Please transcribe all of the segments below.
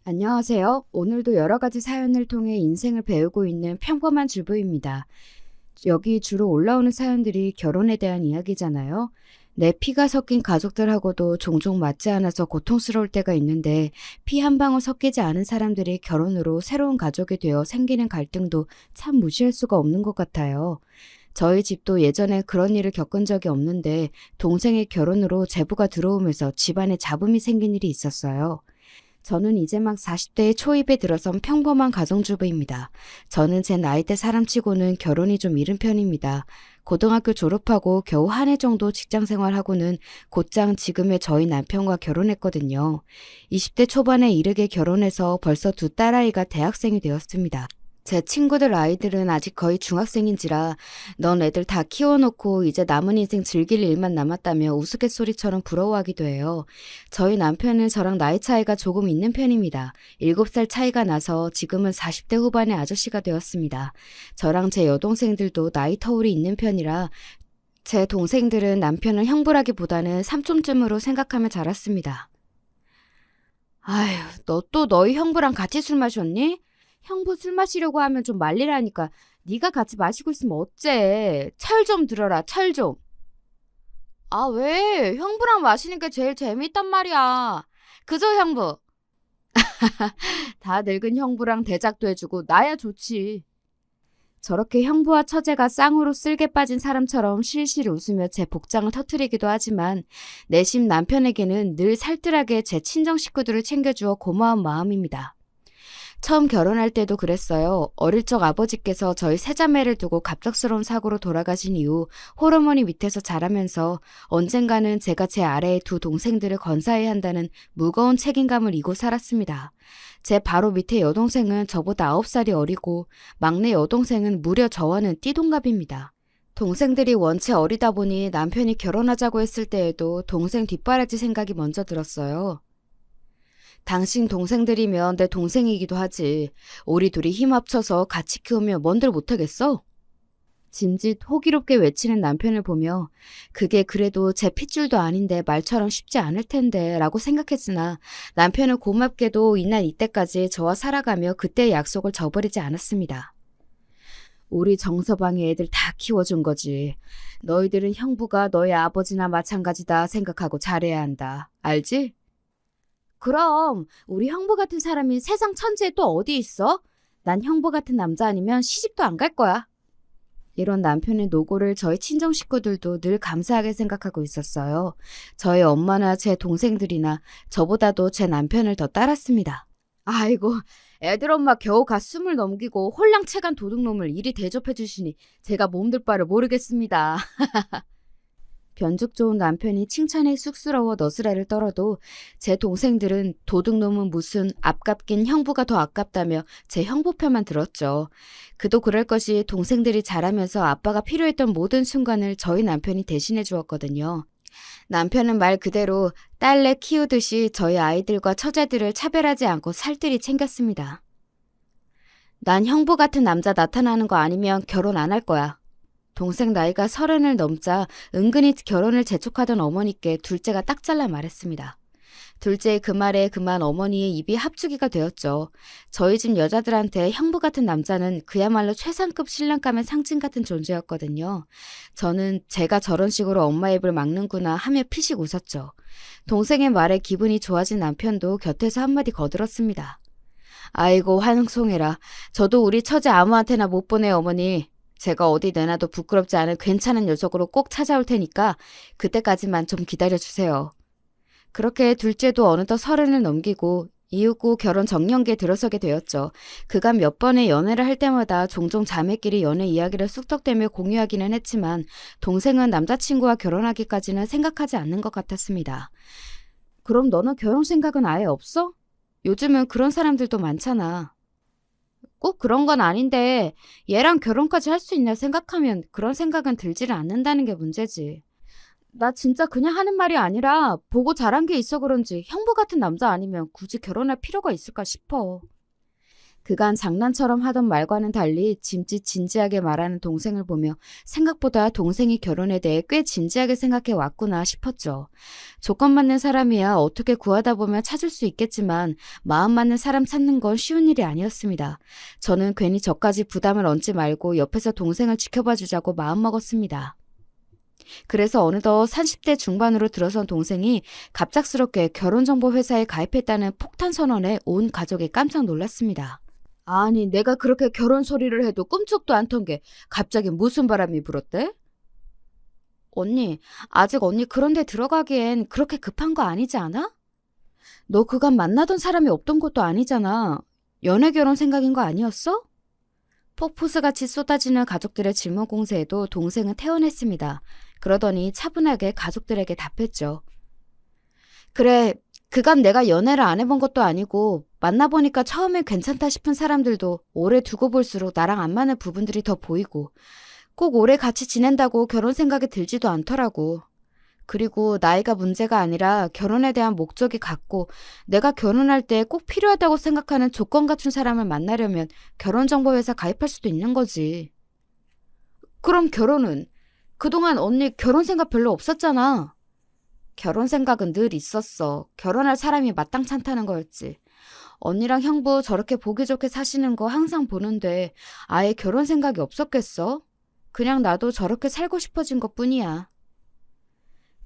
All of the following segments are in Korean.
안녕하세요. 오늘도 여러 가지 사연을 통해 인생을 배우고 있는 평범한 주부입니다. 여기 주로 올라오는 사연들이 결혼에 대한 이야기잖아요. 내 피가 섞인 가족들하고도 종종 맞지 않아서 고통스러울 때가 있는데 피 한 방울 섞이지 않은 사람들이 결혼으로 새로운 가족이 되어 생기는 갈등도 참 무시할 수가 없는 것 같아요. 저희 집도 예전에 그런 일을 겪은 적이 없는데 동생의 결혼으로 제부가 들어오면서 집안에 잡음이 생긴 일이 있었어요. 저는 이제 막 40대의 초입에 들어선 평범한 가정주부입니다. 저는 제 나이대 사람치고는 결혼이 좀 이른 편입니다. 고등학교 졸업하고 겨우 한 해 정도 직장 생활하고는 곧장 지금의 저희 남편과 결혼했거든요. 20대 초반에 이르게 결혼해서 벌써 두 딸아이가 대학생이 되었습니다. 제 친구들 아이들은 아직 거의 중학생인지라 넌 애들 다 키워놓고 이제 남은 인생 즐길 일만 남았다며 우스갯소리처럼 부러워하기도 해요. 저희 남편은 저랑 나이 차이가 조금 있는 편입니다. 7살 차이가 나서 지금은 40대 후반의 아저씨가 되었습니다. 저랑 제 여동생들도 나이 터울이 있는 편이라 제 동생들은 남편을 형부라기보다는 삼촌쯤으로 생각하며 자랐습니다. 아휴, 너 또 너희 형부랑 같이 술 마셨니? 형부 술 마시려고 하면 좀 말리라니까. 네가 같이 마시고 있으면 어째. 철 좀 들어라, 철 좀. 아, 왜? 형부랑 마시는 게 제일 재밌단 말이야. 그죠, 형부? 다 늙은 형부랑 대작도 해주고 나야 좋지. 저렇게 형부와 처제가 쌍으로 쓸개 빠진 사람처럼 실실 웃으며 제 복장을 터뜨리기도 하지만 내심 남편에게는 늘 살뜰하게 제 친정 식구들을 챙겨주어 고마운 마음입니다. 처음 결혼할 때도 그랬어요. 어릴 적 아버지께서 저희 세자매를 두고 갑작스러운 사고로 돌아가신 이후 홀어머니 밑에서 자라면서 언젠가는 제가 제 아래의 두 동생들을 건사해야 한다는 무거운 책임감을 이고 살았습니다. 제 바로 밑에 여동생은 저보다 9살이 어리고 막내 여동생은 무려 저와는 띠동갑입니다. 동생들이 원체 어리다 보니 남편이 결혼하자고 했을 때에도 동생 뒷바라지 생각이 먼저 들었어요. 당신 동생들이면 내 동생이기도 하지. 우리 둘이 힘 합쳐서 같이 키우면 뭔들 못하겠어? 짐짓 호기롭게 외치는 남편을 보며 그게 그래도 제 핏줄도 아닌데 말처럼 쉽지 않을 텐데 라고 생각했으나 남편은 고맙게도 이날 이때까지 저와 살아가며 그때의 약속을 저버리지 않았습니다. 우리 정서방이 애들 다 키워준 거지. 너희들은 형부가 너희 아버지나 마찬가지다 생각하고 잘해야 한다. 알지? 그럼 우리 형부 같은 사람이 세상 천지에 또 어디 있어? 난 형부 같은 남자 아니면 시집도 안 갈 거야. 이런 남편의 노고를 저희 친정 식구들도 늘 감사하게 생각하고 있었어요. 저희 엄마나 제 동생들이나 저보다도 제 남편을 더 따랐습니다. 아이고, 애들 엄마 겨우 갓 20 넘기고 홀랑채간 도둑놈을 이리 대접해 주시니 제가 몸둘 바를 모르겠습니다. 변죽 좋은 남편이 칭찬에 쑥스러워 너스레를 떨어도 제 동생들은 도둑놈은 무슨 아깝긴 형부가 더 아깝다며 제 형부 편만 들었죠. 그도 그럴 것이 동생들이 자라면서 아빠가 필요했던 모든 순간을 저희 남편이 대신해 주었거든요. 남편은 말 그대로 딸내 키우듯이 저희 아이들과 처제들을 차별하지 않고 살뜰히 챙겼습니다. 난 형부 같은 남자 나타나는 거 아니면 결혼 안 할 거야. 동생 나이가 30을 넘자 은근히 결혼을 재촉하던 어머니께 둘째가 딱 잘라 말했습니다. 둘째의 그 말에 그만 어머니의 입이 합주기가 되었죠. 저희 집 여자들한테 형부 같은 남자는 그야말로 최상급 신랑감의 상징 같은 존재였거든요. 저는 제가 저런 식으로 엄마 입을 막는구나 하며 피식 웃었죠. 동생의 말에 기분이 좋아진 남편도 곁에서 한마디 거들었습니다. 아이고 환송해라. 저도 우리 처제 아무한테나 못 보내 어머니. 제가 어디 내놔도 부끄럽지 않은 괜찮은 녀석으로 꼭 찾아올 테니까 그때까지만 좀 기다려주세요. 그렇게 둘째도 어느덧 30을 넘기고 이윽고 결혼 정년기에 들어서게 되었죠. 그간 몇 번의 연애를 할 때마다 종종 자매끼리 연애 이야기를 쑥덕대며 공유하기는 했지만 동생은 남자친구와 결혼하기까지는 생각하지 않는 것 같았습니다. 그럼 너는 결혼 생각은 아예 없어? 요즘은 그런 사람들도 많잖아. 꼭 그런 건 아닌데 얘랑 결혼까지 할 수 있냐 생각하면 그런 생각은 들지를 않는다는 게 문제지. 나 진짜 그냥 하는 말이 아니라 보고 자란 게 있어 그런지 형부 같은 남자 아니면 굳이 결혼할 필요가 있을까 싶어. 그간 장난처럼 하던 말과는 달리 짐짓 진지하게 말하는 동생을 보며 생각보다 동생이 결혼에 대해 꽤 진지하게 생각해 왔구나 싶었죠. 조건 맞는 사람이야 어떻게 구하다 보면 찾을 수 있겠지만 마음 맞는 사람 찾는 건 쉬운 일이 아니었습니다. 저는 괜히 저까지 부담을 얹지 말고 옆에서 동생을 지켜봐 주자고 마음먹었습니다. 그래서 어느덧 30대 중반으로 들어선 동생이 갑작스럽게 결혼정보회사에 가입했다는 폭탄 선언에 온 가족이 깜짝 놀랐습니다. 아니, 내가 그렇게 결혼 소리를 해도 꿈쩍도 안 턴 게 갑자기 무슨 바람이 불었대? 언니, 아직 언니 그런 데 들어가기엔 그렇게 급한 거 아니지 않아? 너 그간 만나던 사람이 없던 것도 아니잖아. 연애 결혼 생각인 거 아니었어? 폭포수같이 쏟아지는 가족들의 질문 공세에도 동생은 태연했습니다. 그러더니 차분하게 가족들에게 답했죠. 그래, 그간 내가 연애를 안 해본 것도 아니고 만나보니까 처음에 괜찮다 싶은 사람들도 오래 두고 볼수록 나랑 안 맞는 부분들이 더 보이고 꼭 오래 같이 지낸다고 결혼 생각이 들지도 않더라고. 그리고 나이가 문제가 아니라 결혼에 대한 목적이 같고 내가 결혼할 때 꼭 필요하다고 생각하는 조건 갖춘 사람을 만나려면 결혼정보회사 가입할 수도 있는 거지. 그럼 결혼은? 그동안 언니 결혼 생각 별로 없었잖아. 결혼 생각은 늘 있었어. 결혼할 사람이 마땅찮다는 거였지. 언니랑 형부 저렇게 보기 좋게 사시는 거 항상 보는데 아예 결혼 생각이 없었겠어? 그냥 나도 저렇게 살고 싶어진 것뿐이야.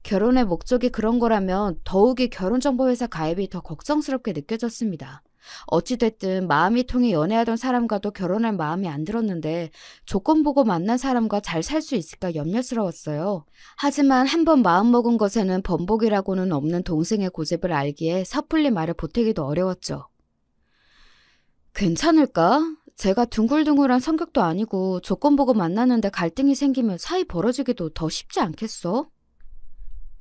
결혼의 목적이 그런 거라면 더욱이 결혼정보회사 가입이 더 걱정스럽게 느껴졌습니다. 어찌됐든 마음이 통해 연애하던 사람과도 결혼할 마음이 안 들었는데 조건 보고 만난 사람과 잘 살 수 있을까 염려스러웠어요. 하지만 한번 마음먹은 것에는 번복이라고는 없는 동생의 고집을 알기에 섣불리 말을 보태기도 어려웠죠. 괜찮을까? 제가 둥글둥글한 성격도 아니고 조건 보고 만났는데 갈등이 생기면 사이 벌어지기도 더 쉽지 않겠어?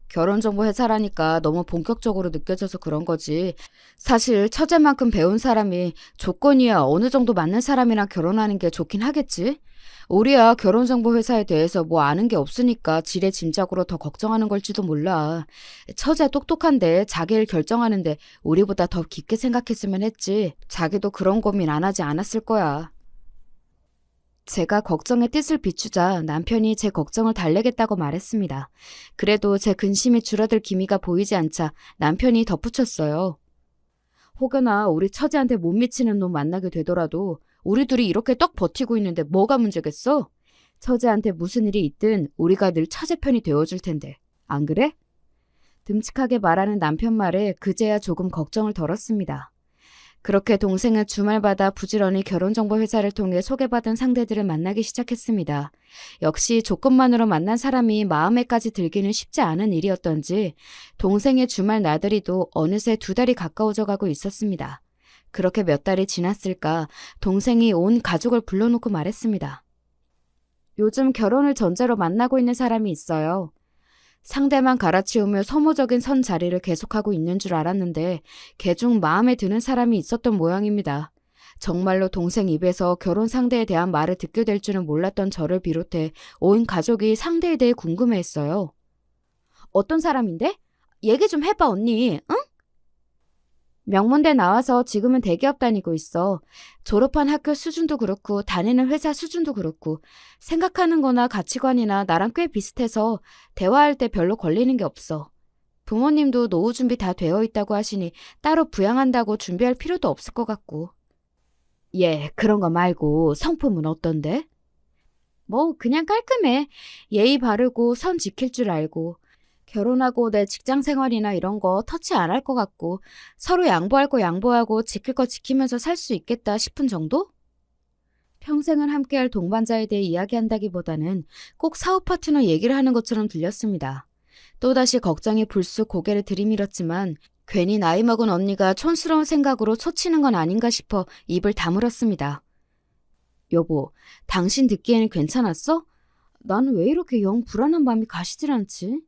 결혼정보회사라니까 너무 본격적으로 느껴져서 그런 거지. 사실 처제만큼 배운 사람이 조건이야 어느 정도 맞는 사람이랑 결혼하는 게 좋긴 하겠지. 우리야 결혼정보회사에 대해서 뭐 아는 게 없으니까 지레짐작으로 더 걱정하는 걸지도 몰라. 처제 똑똑한데 자기 일 결정하는데 우리보다 더 깊게 생각했으면 했지. 자기도 그런 고민 안 하지 않았을 거야. 제가 걱정의 뜻을 비추자 남편이 제 걱정을 달래겠다고 말했습니다. 그래도 제 근심이 줄어들 기미가 보이지 않자 남편이 덧붙였어요. 혹여나 우리 처제한테 못 미치는 놈 만나게 되더라도 우리 둘이 이렇게 떡 버티고 있는데 뭐가 문제겠어? 처제한테 무슨 일이 있든 우리가 늘 처제 편이 되어줄 텐데. 안 그래? 듬직하게 말하는 남편 말에 그제야 조금 걱정을 덜었습니다. 그렇게 동생은 주말마다 부지런히 결혼정보회사를 통해 소개받은 상대들을 만나기 시작했습니다. 역시 조건만으로 만난 사람이 마음에까지 들기는 쉽지 않은 일이었던지 동생의 주말 나들이도 어느새 2달이 가까워져 가고 있었습니다. 그렇게 몇 달이 지났을까 동생이 온 가족을 불러놓고 말했습니다. 요즘 결혼을 전제로 만나고 있는 사람이 있어요. 상대만 갈아치우며 소모적인 선 자리를 계속하고 있는 줄 알았는데 걔 중 마음에 드는 사람이 있었던 모양입니다. 정말로 동생 입에서 결혼 상대에 대한 말을 듣게 될 줄은 몰랐던 저를 비롯해 온 가족이 상대에 대해 궁금해했어요. 어떤 사람인데? 얘기 좀 해봐 언니, 응? 명문대 나와서 지금은 대기업 다니고 있어. 졸업한 학교 수준도 그렇고 다니는 회사 수준도 그렇고 생각하는 거나 가치관이나 나랑 꽤 비슷해서 대화할 때 별로 걸리는 게 없어. 부모님도 노후 준비 다 되어 있다고 하시니 따로 부양한다고 준비할 필요도 없을 것 같고. 예, 그런 거 말고 성품은 어떤데? 뭐 그냥 깔끔해. 예의 바르고 선 지킬 줄 알고. 결혼하고 내 직장 생활이나 이런 거 터치 안 할 것 같고 서로 양보할 거 양보하고 지킬 거 지키면서 살 수 있겠다 싶은 정도? 평생을 함께할 동반자에 대해 이야기한다기보다는 꼭 사업 파트너 얘기를 하는 것처럼 들렸습니다. 또다시 걱정이 불쑥 고개를 들이밀었지만 괜히 나이 먹은 언니가 촌스러운 생각으로 초치는 건 아닌가 싶어 입을 다물었습니다. 여보, 당신 듣기에는 괜찮았어? 나는 왜 이렇게 영 불안한 밤이 가시질 않지?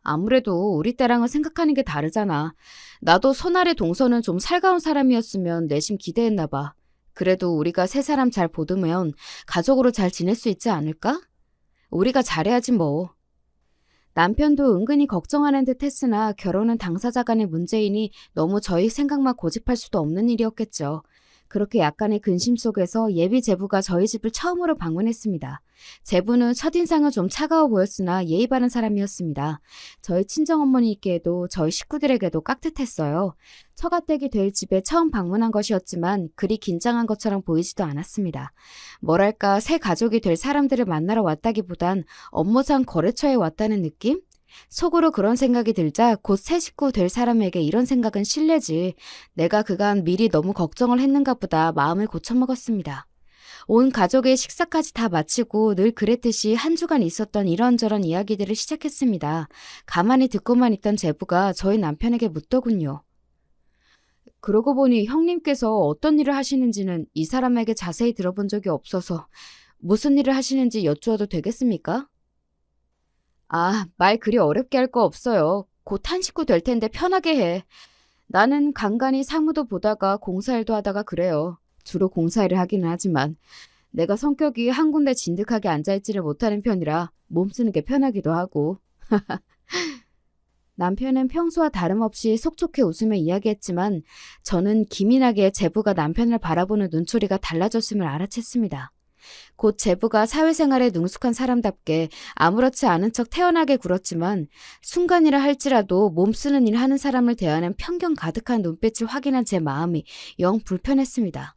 아무래도 우리 때랑은 생각하는 게 다르잖아. 나도 손아래 동서는 좀 살가운 사람이었으면 내심 기대했나 봐. 그래도 우리가 세 사람 잘 보듬으면 가족으로 잘 지낼 수 있지 않을까? 우리가 잘해야지 뭐. 남편도 은근히 걱정하는 듯 했으나 결혼은 당사자 간의 문제이니 너무 저희 생각만 고집할 수도 없는 일이었겠죠. 그렇게 약간의 근심 속에서 예비 제부가 저희 집을 처음으로 방문했습니다. 제부는 첫인상은 좀 차가워 보였으나 예의 바른 사람이었습니다. 저희 친정어머니께도 저희 식구들에게도 깍듯했어요. 처가댁이 될 집에 처음 방문한 것이었지만 그리 긴장한 것처럼 보이지도 않았습니다. 뭐랄까 새 가족이 될 사람들을 만나러 왔다기보단 업무상 거래처에 왔다는 느낌? 속으로 그런 생각이 들자 곧 새 식구 될 사람에게 이런 생각은 실례지. 내가 그간 미리 너무 걱정을 했는가 보다 마음을 고쳐먹었습니다. 온 가족의 식사까지 다 마치고 늘 그랬듯이 한 주간 있었던 이런저런 이야기들을 시작했습니다. 가만히 듣고만 있던 제부가 저희 남편에게 묻더군요. 그러고 보니 형님께서 어떤 일을 하시는지는 이 사람에게 자세히 들어본 적이 없어서 무슨 일을 하시는지 여쭈어도 되겠습니까? 아, 말 그리 어렵게 할 거 없어요. 곧 한 식구 될 텐데 편하게 해. 나는 간간히 사무도 보다가 공사일도 하다가 그래요. 주로 공사일을 하기는 하지만 내가 성격이 한 군데 진득하게 앉아있지를 못하는 편이라 몸 쓰는 게 편하기도 하고. 남편은 평소와 다름없이 속좋게 웃으며 이야기했지만 저는 기민하게 제부가 남편을 바라보는 눈초리가 달라졌음을 알아챘습니다. 곧 제부가 사회생활에 능숙한 사람답게 아무렇지 않은 척 태연하게 굴었지만 순간이라 할지라도 몸쓰는 일 하는 사람을 대하는 편견 가득한 눈빛을 확인한 제 마음이 영 불편했습니다.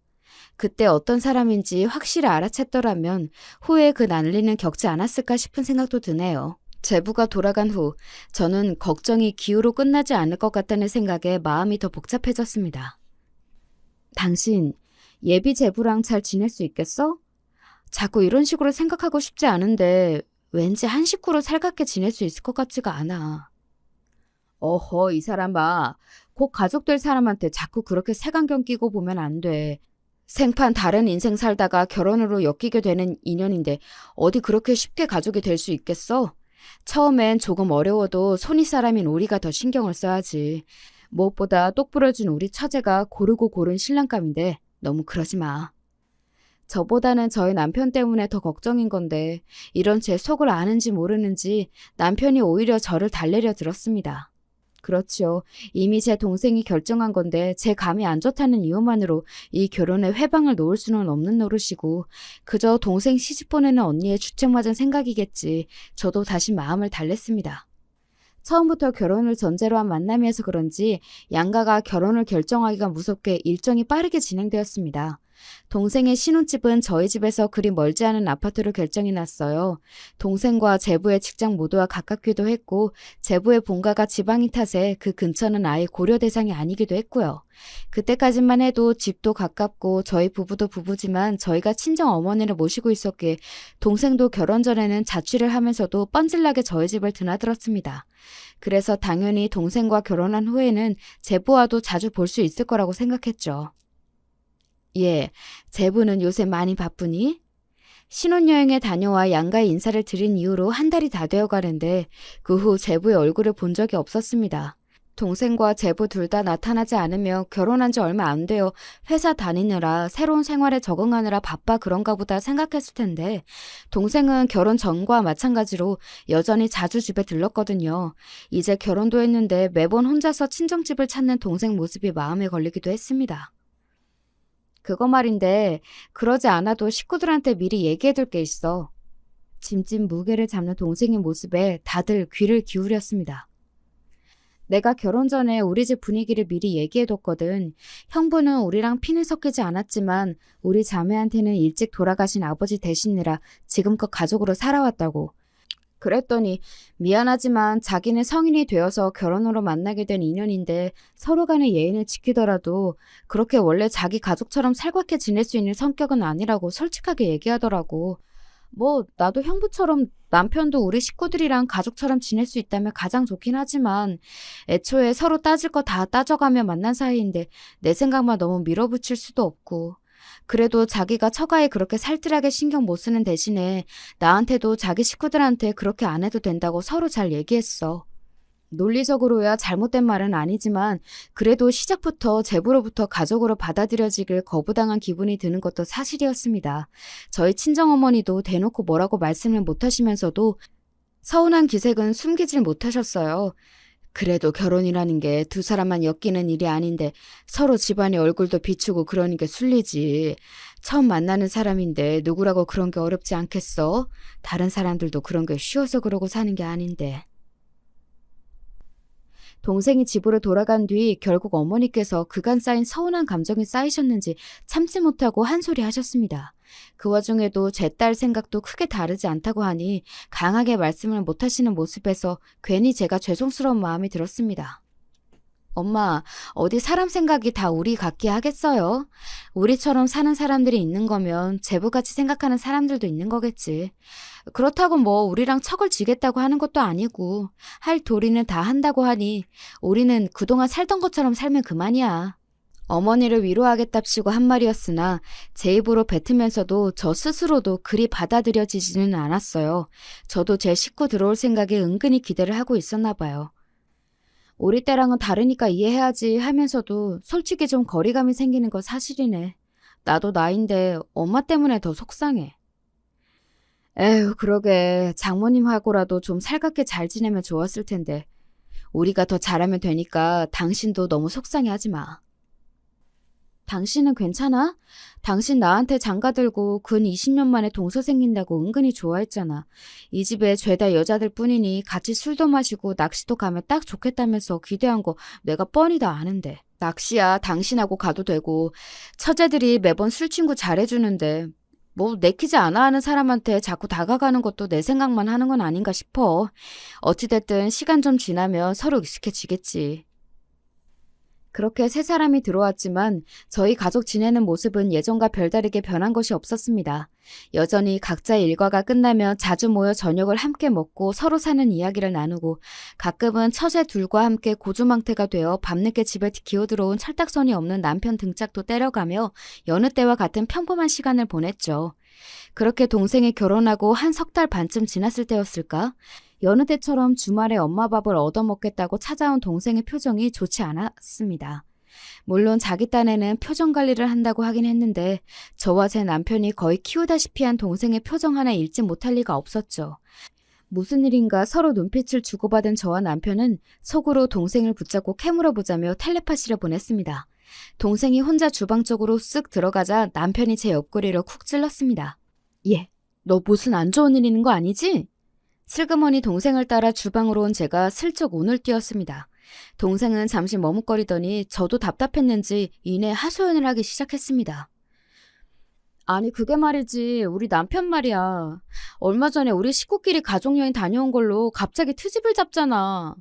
그때 어떤 사람인지 확실히 알아챘더라면 후에 그 난리는 겪지 않았을까 싶은 생각도 드네요. 제부가 돌아간 후 저는 걱정이 기우로 끝나지 않을 것 같다는 생각에 마음이 더 복잡해졌습니다. 당신 예비 제부랑 잘 지낼 수 있겠어? 자꾸 이런 식으로 생각하고 싶지 않은데 왠지 한 식구로 살갑게 지낼 수 있을 것 같지가 않아. 어허, 이 사람아. 곧 가족 될 사람한테 자꾸 그렇게 색안경 끼고 보면 안 돼. 생판 다른 인생 살다가 결혼으로 엮이게 되는 인연인데 어디 그렇게 쉽게 가족이 될 수 있겠어? 처음엔 조금 어려워도 손윗사람인 우리가 더 신경을 써야지. 무엇보다 똑부러진 우리 처제가 고르고 고른 신랑감인데 너무 그러지 마. 저보다는 저희 남편 때문에 더 걱정인 건데 이런 제 속을 아는지 모르는지 남편이 오히려 저를 달래려 들었습니다. 그렇죠. 이미 제 동생이 결정한 건데 제 감이 안 좋다는 이유만으로 이 결혼에 회방을 놓을 수는 없는 노릇이고 그저 동생 시집 보내는 언니의 주책맞은 생각이겠지. 저도 다시 마음을 달랬습니다. 처음부터 결혼을 전제로 한 만남이어서 그런지 양가가 결혼을 결정하기가 무섭게 일정이 빠르게 진행되었습니다. 동생의 신혼집은 저희 집에서 그리 멀지 않은 아파트로 결정이 났어요. 동생과 제부의 직장 모두와 가깝기도 했고 제부의 본가가 지방인 탓에 그 근처는 아예 고려 대상이 아니기도 했고요. 그때까지만 해도 집도 가깝고 저희 부부도 부부지만 저희가 친정 어머니를 모시고 있었기에 동생도 결혼 전에는 자취를 하면서도 뻔질나게 저희 집을 드나들었습니다. 그래서 당연히 동생과 결혼한 후에는 제부와도 자주 볼 수 있을 거라고 생각했죠. 예, 제부는 요새 많이 바쁘니? 신혼여행에 다녀와 양가의 인사를 드린 이후로 한 달이 다 되어 가는데 그 후 제부의 얼굴을 본 적이 없었습니다. 동생과 제부 둘 다 나타나지 않으며 결혼한 지 얼마 안 되어 회사 다니느라 새로운 생활에 적응하느라 바빠 그런가 보다 생각했을 텐데 동생은 결혼 전과 마찬가지로 여전히 자주 집에 들렀거든요. 이제 결혼도 했는데 매번 혼자서 친정집을 찾는 동생 모습이 마음에 걸리기도 했습니다. 그거 말인데 그러지 않아도 식구들한테 미리 얘기해둘 게 있어. 짐짓 무게를 잡는 동생의 모습에 다들 귀를 기울였습니다. 내가 결혼 전에 우리 집 분위기를 미리 얘기해뒀거든. 형부는 우리랑 피는 섞이지 않았지만 우리 자매한테는 일찍 돌아가신 아버지 대신이라 지금껏 가족으로 살아왔다고. 그랬더니 미안하지만 자기는 성인이 되어서 결혼으로 만나게 된 인연인데 서로 간의 예의는 지키더라도 그렇게 원래 자기 가족처럼 살갑게 지낼 수 있는 성격은 아니라고 솔직하게 얘기하더라고. 뭐 나도 형부처럼 남편도 우리 식구들이랑 가족처럼 지낼 수 있다면 가장 좋긴 하지만 애초에 서로 따질 거 다 따져가며 만난 사이인데 내 생각만 너무 밀어붙일 수도 없고 그래도 자기가 처가에 그렇게 살뜰하게 신경 못 쓰는 대신에 나한테도 자기 식구들한테 그렇게 안 해도 된다고 서로 잘 얘기했어. 논리적으로야 잘못된 말은 아니지만 그래도 시작부터 제부로부터 가족으로 받아들여지길 거부당한 기분이 드는 것도 사실이었습니다. 저희 친정어머니도 대놓고 뭐라고 말씀을 못 하시면서도 서운한 기색은 숨기질 못하셨어요. 그래도 결혼이라는 게 두 사람만 엮이는 일이 아닌데 서로 집안의 얼굴도 비추고 그러는 게 순리지. 처음 만나는 사람인데 누구라고 그런 게 어렵지 않겠어? 다른 사람들도 그런 게 쉬워서 그러고 사는 게 아닌데. 동생이 집으로 돌아간 뒤 결국 어머니께서 그간 쌓인 서운한 감정이 쌓이셨는지 참지 못하고 한 소리 하셨습니다. 그 와중에도 제 딸 생각도 크게 다르지 않다고 하니 강하게 말씀을 못 하시는 모습에서 괜히 제가 죄송스러운 마음이 들었습니다. 엄마, 어디 사람 생각이 다 우리 같게 하겠어요? 우리처럼 사는 사람들이 있는 거면 제부같이 생각하는 사람들도 있는 거겠지. 그렇다고 뭐 우리랑 척을 지겠다고 하는 것도 아니고 할 도리는 다 한다고 하니 우리는 그동안 살던 것처럼 살면 그만이야. 어머니를 위로하겠답시고 한 말이었으나 제 입으로 뱉으면서도 저 스스로도 그리 받아들여지지는 않았어요. 저도 제 식구 들어올 생각에 은근히 기대를 하고 있었나 봐요. 우리 때랑은 다르니까 이해해야지 하면서도 솔직히 좀 거리감이 생기는 건 사실이네. 나도 나인데 엄마 때문에 더 속상해. 에휴, 그러게. 장모님하고라도 좀 살갑게 잘 지내면 좋았을 텐데. 우리가 더 잘하면 되니까 당신도 너무 속상해하지 마. 당신은 괜찮아? 당신 나한테 장가들고 근 20년 만에 동서 생긴다고 은근히 좋아했잖아. 이 집에 죄다 여자들 뿐이니 같이 술도 마시고 낚시도 가면 딱 좋겠다면서 기대한 거 내가 뻔히 다 아는데. 낚시야 당신하고 가도 되고 처제들이 매번 술 친구 잘해주는데 뭐 내키지 않아 하는 사람한테 자꾸 다가가는 것도 내 생각만 하는 건 아닌가 싶어. 어찌됐든 시간 좀 지나면 서로 익숙해지겠지. 그렇게 세 사람이 들어왔지만 저희 가족 지내는 모습은 예전과 별다르게 변한 것이 없었습니다. 여전히 각자의 일과가 끝나면 자주 모여 저녁을 함께 먹고 서로 사는 이야기를 나누고 가끔은 처제 둘과 함께 고주망태가 되어 밤늦게 집에 기어들어온 철딱선이 없는 남편 등짝도 때려가며 여느 때와 같은 평범한 시간을 보냈죠. 그렇게 동생이 결혼하고 한 석 달 반쯤 지났을 때였을까? 여느 때처럼 주말에 엄마 밥을 얻어먹겠다고 찾아온 동생의 표정이 좋지 않았습니다. 물론 자기 딴에는 표정 관리를 한다고 하긴 했는데 저와 제 남편이 거의 키우다시피 한 동생의 표정 하나 읽지 못할 리가 없었죠. 무슨 일인가 서로 눈빛을 주고받은 저와 남편은 속으로 동생을 붙잡고 캐물어보자며 텔레파시를 보냈습니다. 동생이 혼자 주방 쪽으로 쓱 들어가자 남편이 제 옆구리를 쿡 찔렀습니다. 얘, 너 무슨 안 좋은 일 있는 거 아니지? 슬그머니 동생을 따라 주방으로 온 제가 슬쩍 운을 띄웠습니다. 동생은 잠시 머뭇거리더니 저도 답답했는지 이내 하소연을 하기 시작했습니다. 아니 그게 말이지 우리 남편 말이야. 얼마 전에 우리 식구끼리 가족여행 다녀온 걸로 갑자기 트집을 잡잖아.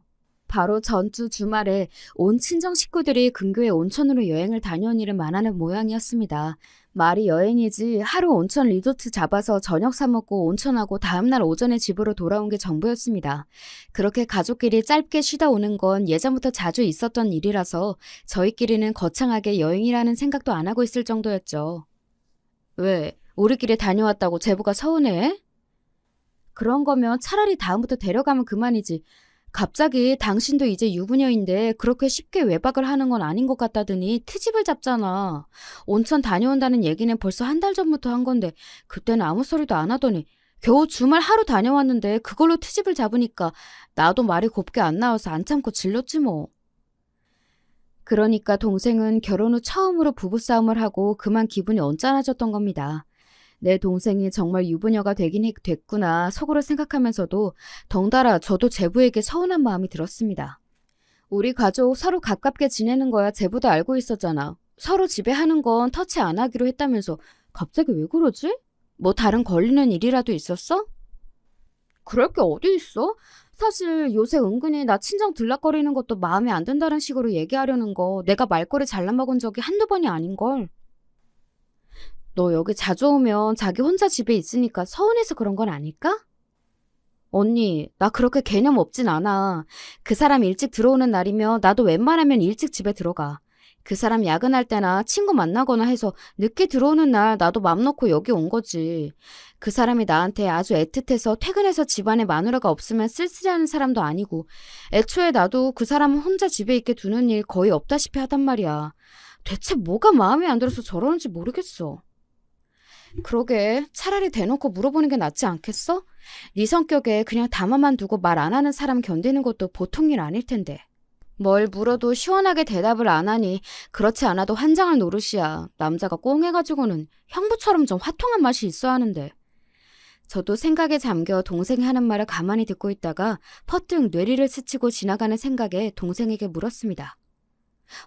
바로 전주 주말에 온 친정 식구들이 근교의 온천으로 여행을 다녀온 일을 말하는 모양이었습니다. 말이 여행이지 하루 온천 리조트 잡아서 저녁 사 먹고 온천하고 다음날 오전에 집으로 돌아온 게 전부였습니다. 그렇게 가족끼리 짧게 쉬다 오는 건 예전부터 자주 있었던 일이라서 저희끼리는 거창하게 여행이라는 생각도 안 하고 있을 정도였죠. 왜? 우리끼리 다녀왔다고 제부가 서운해? 그런 거면 차라리 다음부터 데려가면 그만이지. 갑자기 당신도 이제 유부녀인데 그렇게 쉽게 외박을 하는 건 아닌 것 같다더니 트집을 잡잖아. 온천 다녀온다는 얘기는 벌써 한 달 전부터 한 건데 그때는 아무 소리도 안 하더니 겨우 주말 하루 다녀왔는데 그걸로 트집을 잡으니까 나도 말이 곱게 안 나와서 안 참고 질렀지 뭐. 그러니까 동생은 결혼 후 처음으로 부부싸움을 하고 그만 기분이 언짢아졌던 겁니다. 내 동생이 정말 유부녀가 되긴 됐구나 속으로 생각하면서도 덩달아 저도 제부에게 서운한 마음이 들었습니다. 우리 가족 서로 가깝게 지내는 거야 제부도 알고 있었잖아. 서로 집에 하는 건 터치 안 하기로 했다면서 갑자기 왜 그러지? 뭐 다른 걸리는 일이라도 있었어? 그럴 게 어디 있어? 사실 요새 은근히 나 친정 들락거리는 것도 마음에 안 든다는 식으로 얘기하려는 거 내가 말꼬리 잘라먹은 적이 한두 번이 아닌걸. 너 여기 자주 오면 자기 혼자 집에 있으니까 서운해서 그런 건 아닐까? 언니, 나 그렇게 개념 없진 않아. 그 사람 일찍 들어오는 날이면 나도 웬만하면 일찍 집에 들어가. 그 사람 야근할 때나 친구 만나거나 해서 늦게 들어오는 날 나도 맘 놓고 여기 온 거지. 그 사람이 나한테 아주 애틋해서 퇴근해서 집안에 마누라가 없으면 쓸쓸해하는 사람도 아니고 애초에 나도 그 사람은 혼자 집에 있게 두는 일 거의 없다시피 하단 말이야. 대체 뭐가 마음에 안 들어서 저러는지 모르겠어. 그러게 차라리 대놓고 물어보는 게 낫지 않겠어? 네 성격에 그냥 담아만 두고 말 안 하는 사람 견디는 것도 보통 일 아닐 텐데. 뭘 물어도 시원하게 대답을 안 하니 그렇지 않아도 환장할 노릇이야. 남자가 꽁해가지고는 형부처럼 좀 화통한 맛이 있어야 하는데. 저도 생각에 잠겨 동생이 하는 말을 가만히 듣고 있다가 퍼뜩 뇌리를 스치고 지나가는 생각에 동생에게 물었습니다.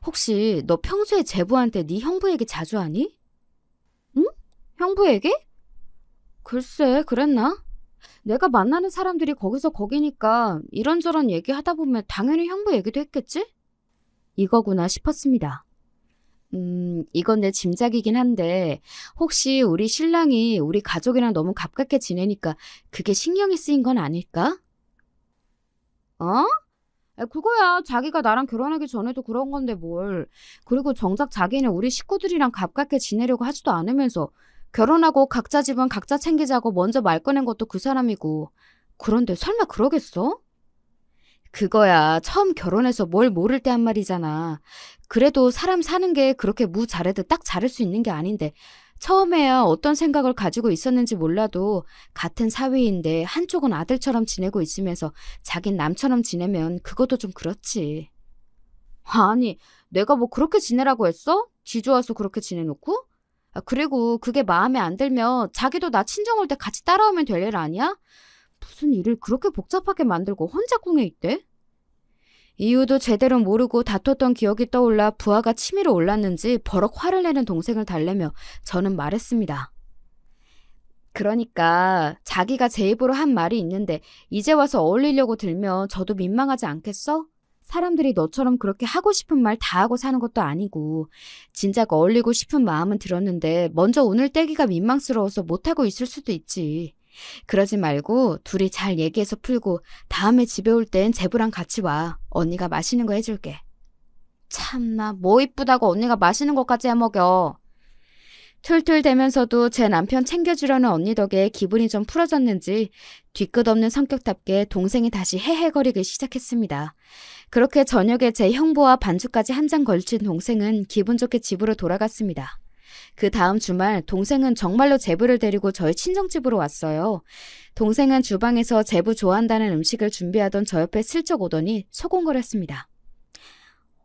혹시 너 평소에 제부한테 네 형부 얘기 자주 하니? 응? 형부 얘기? 글쎄, 그랬나? 내가 만나는 사람들이 거기서 거기니까 이런저런 얘기하다 보면 당연히 형부 얘기도 했겠지? 이거구나 싶었습니다. 이건 내 짐작이긴 한데 혹시 우리 신랑이 우리 가족이랑 너무 가깝게 지내니까 그게 신경이 쓰인 건 아닐까? 어? 그거야. 자기가 나랑 결혼하기 전에도 그런 건데 뭘. 그리고 정작 자기는 우리 식구들이랑 가깝게 지내려고 하지도 않으면서 결혼하고 각자 집은 각자 챙기자고 먼저 말 꺼낸 것도 그 사람이고. 그런데 설마 그러겠어? 그거야. 처음 결혼해서 뭘 모를 때 한 말이잖아. 그래도 사람 사는 게 그렇게 무 잘해도 딱 잘할 수 있는 게 아닌데 처음에야 어떤 생각을 가지고 있었는지 몰라도 같은 사위인데 한쪽은 아들처럼 지내고 있으면서 자긴 남처럼 지내면 그것도 좀 그렇지. 아니, 내가 뭐 그렇게 지내라고 했어? 지 좋아서 그렇게 지내놓고? 그리고 그게 마음에 안 들면 자기도 나 친정 올 때 같이 따라오면 될 일 아니야? 무슨 일을 그렇게 복잡하게 만들고 혼자 꿍해 있대? 이유도 제대로 모르고 다퉜던 기억이 떠올라 부하가 치밀어 올랐는지 버럭 화를 내는 동생을 달래며 저는 말했습니다. 그러니까 자기가 제 입으로 한 말이 있는데 이제 와서 어울리려고 들면 저도 민망하지 않겠어? 사람들이 너처럼 그렇게 하고 싶은 말 다 하고 사는 것도 아니고 진작 어울리고 싶은 마음은 들었는데 먼저 운을 떼기가 민망스러워서 못하고 있을 수도 있지. 그러지 말고 둘이 잘 얘기해서 풀고 다음에 집에 올 땐 제부랑 같이 와. 언니가 맛있는 거 해줄게. 참나 뭐 이쁘다고 언니가 맛있는 것까지 해먹여. 툴툴대면서도 제 남편 챙겨주려는 언니 덕에 기분이 좀 풀어졌는지 뒤끝 없는 성격답게 동생이 다시 헤헤거리기 시작했습니다. 그렇게 저녁에 제 형부와 반주까지 한 잔 걸친 동생은 기분 좋게 집으로 돌아갔습니다. 그 다음 주말 동생은 정말로 제부를 데리고 저희 친정집으로 왔어요. 동생은 주방에서 제부 좋아한다는 음식을 준비하던 저 옆에 슬쩍 오더니 소곤거렸습니다.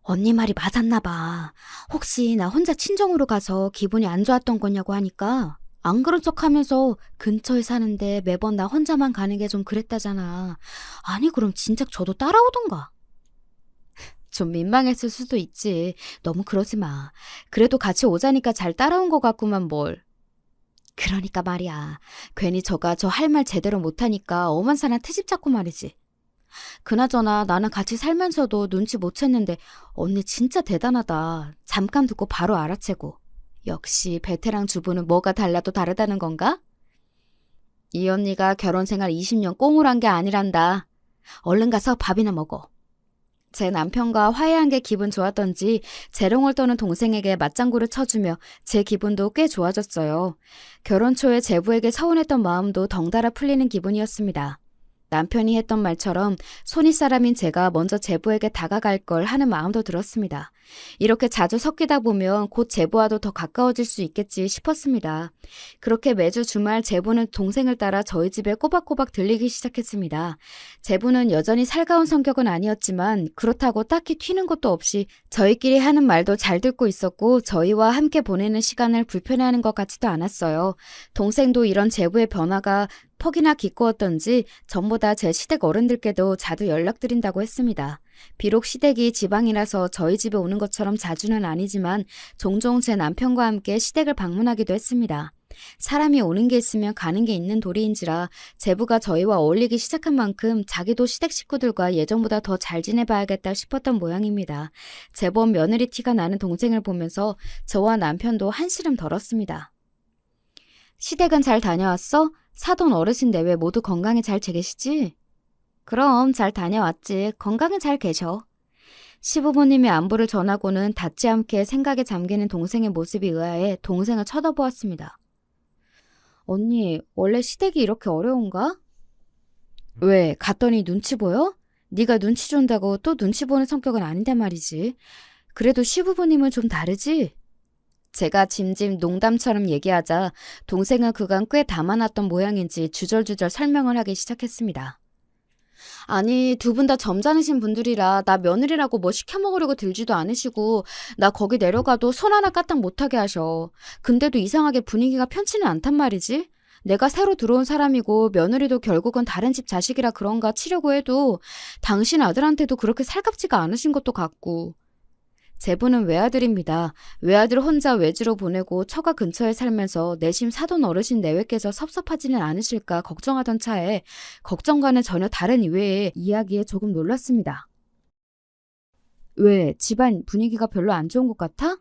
언니 말이 맞았나 봐. 혹시 나 혼자 친정으로 가서 기분이 안 좋았던 거냐고 하니까 안 그런 척하면서 근처에 사는데 매번 나 혼자만 가는 게 좀 그랬다잖아. 아니 그럼 진작 저도 따라오던가. 좀 민망했을 수도 있지. 너무 그러지 마. 그래도 같이 오자니까 잘 따라온 것 같구만 뭘. 그러니까 말이야. 괜히 저가 저 할 말 제대로 못하니까 엄한 사람 트집 잡고 말이지. 그나저나 나는 같이 살면서도 눈치 못 챘는데 언니 진짜 대단하다. 잠깐 듣고 바로 알아채고. 역시 베테랑 주부는 뭐가 달라도 다르다는 건가? 이 언니가 결혼 생활 20년 꽁을 한 게 아니란다. 얼른 가서 밥이나 먹어. 제 남편과 화해한 게 기분 좋았던지 재롱을 떠는 동생에게 맞장구를 쳐주며 제 기분도 꽤 좋아졌어요. 결혼 초에 제부에게 서운했던 마음도 덩달아 풀리는 기분이었습니다. 남편이 했던 말처럼 손윗사람인 제가 먼저 제부에게 다가갈 걸 하는 마음도 들었습니다. 이렇게 자주 섞이다 보면 곧 제부와도 더 가까워질 수 있겠지 싶었습니다. 그렇게 매주 주말 제부는 동생을 따라 저희 집에 꼬박꼬박 들리기 시작했습니다. 제부는 여전히 살가운 성격은 아니었지만 그렇다고 딱히 튀는 것도 없이 저희끼리 하는 말도 잘 듣고 있었고 저희와 함께 보내는 시간을 불편해하는 것 같지도 않았어요. 동생도 이런 제부의 변화가 퍽이나 기꺼웠던지 전보다 제 시댁 어른들께도 자주 연락드린다고 했습니다. 비록 시댁이 지방이라서 저희 집에 오는 것처럼 자주는 아니지만 종종 제 남편과 함께 시댁을 방문하기도 했습니다. 사람이 오는 게 있으면 가는 게 있는 도리인지라 제부가 저희와 어울리기 시작한 만큼 자기도 시댁 식구들과 예전보다 더 잘 지내봐야겠다 싶었던 모양입니다. 제법 며느리 티가 나는 동생을 보면서 저와 남편도 한시름 덜었습니다. 시댁은 잘 다녀왔어? 사돈 어르신 내외 모두 건강히 잘 지내시지? 그럼 잘 다녀왔지. 건강히 잘 계셔. 시부모님의 안부를 전하고는 닿지 않게 생각에 잠기는 동생의 모습이 의아해 동생을 쳐다보았습니다. 언니, 원래 시댁이 이렇게 어려운가? 왜, 갔더니 눈치 보여? 네가 눈치 준다고 또 눈치 보는 성격은 아닌데 말이지. 그래도 시부모님은 좀 다르지? 제가 짐짓 농담처럼 얘기하자 동생은 그간 꽤 담아놨던 모양인지 주절주절 설명을 하기 시작했습니다. 아니, 두 분 다 점잖으신 분들이라 나 며느리라고 뭐 시켜 먹으려고 들지도 않으시고 나 거기 내려가도 손 하나 까딱 못하게 하셔. 근데도 이상하게 분위기가 편치는 않단 말이지. 내가 새로 들어온 사람이고 며느리도 결국은 다른 집 자식이라 그런가 치려고 해도 당신 아들한테도 그렇게 살갑지가 않으신 것도 같고. 제부는 외아들입니다. 외아들 혼자 외지로 보내고 처가 근처에 살면서 내심 사돈 어르신 내외께서 섭섭하지는 않으실까 걱정하던 차에 걱정과는 전혀 다른 이외의 이야기에 조금 놀랐습니다. 왜? 집안 분위기가 별로 안 좋은 것 같아?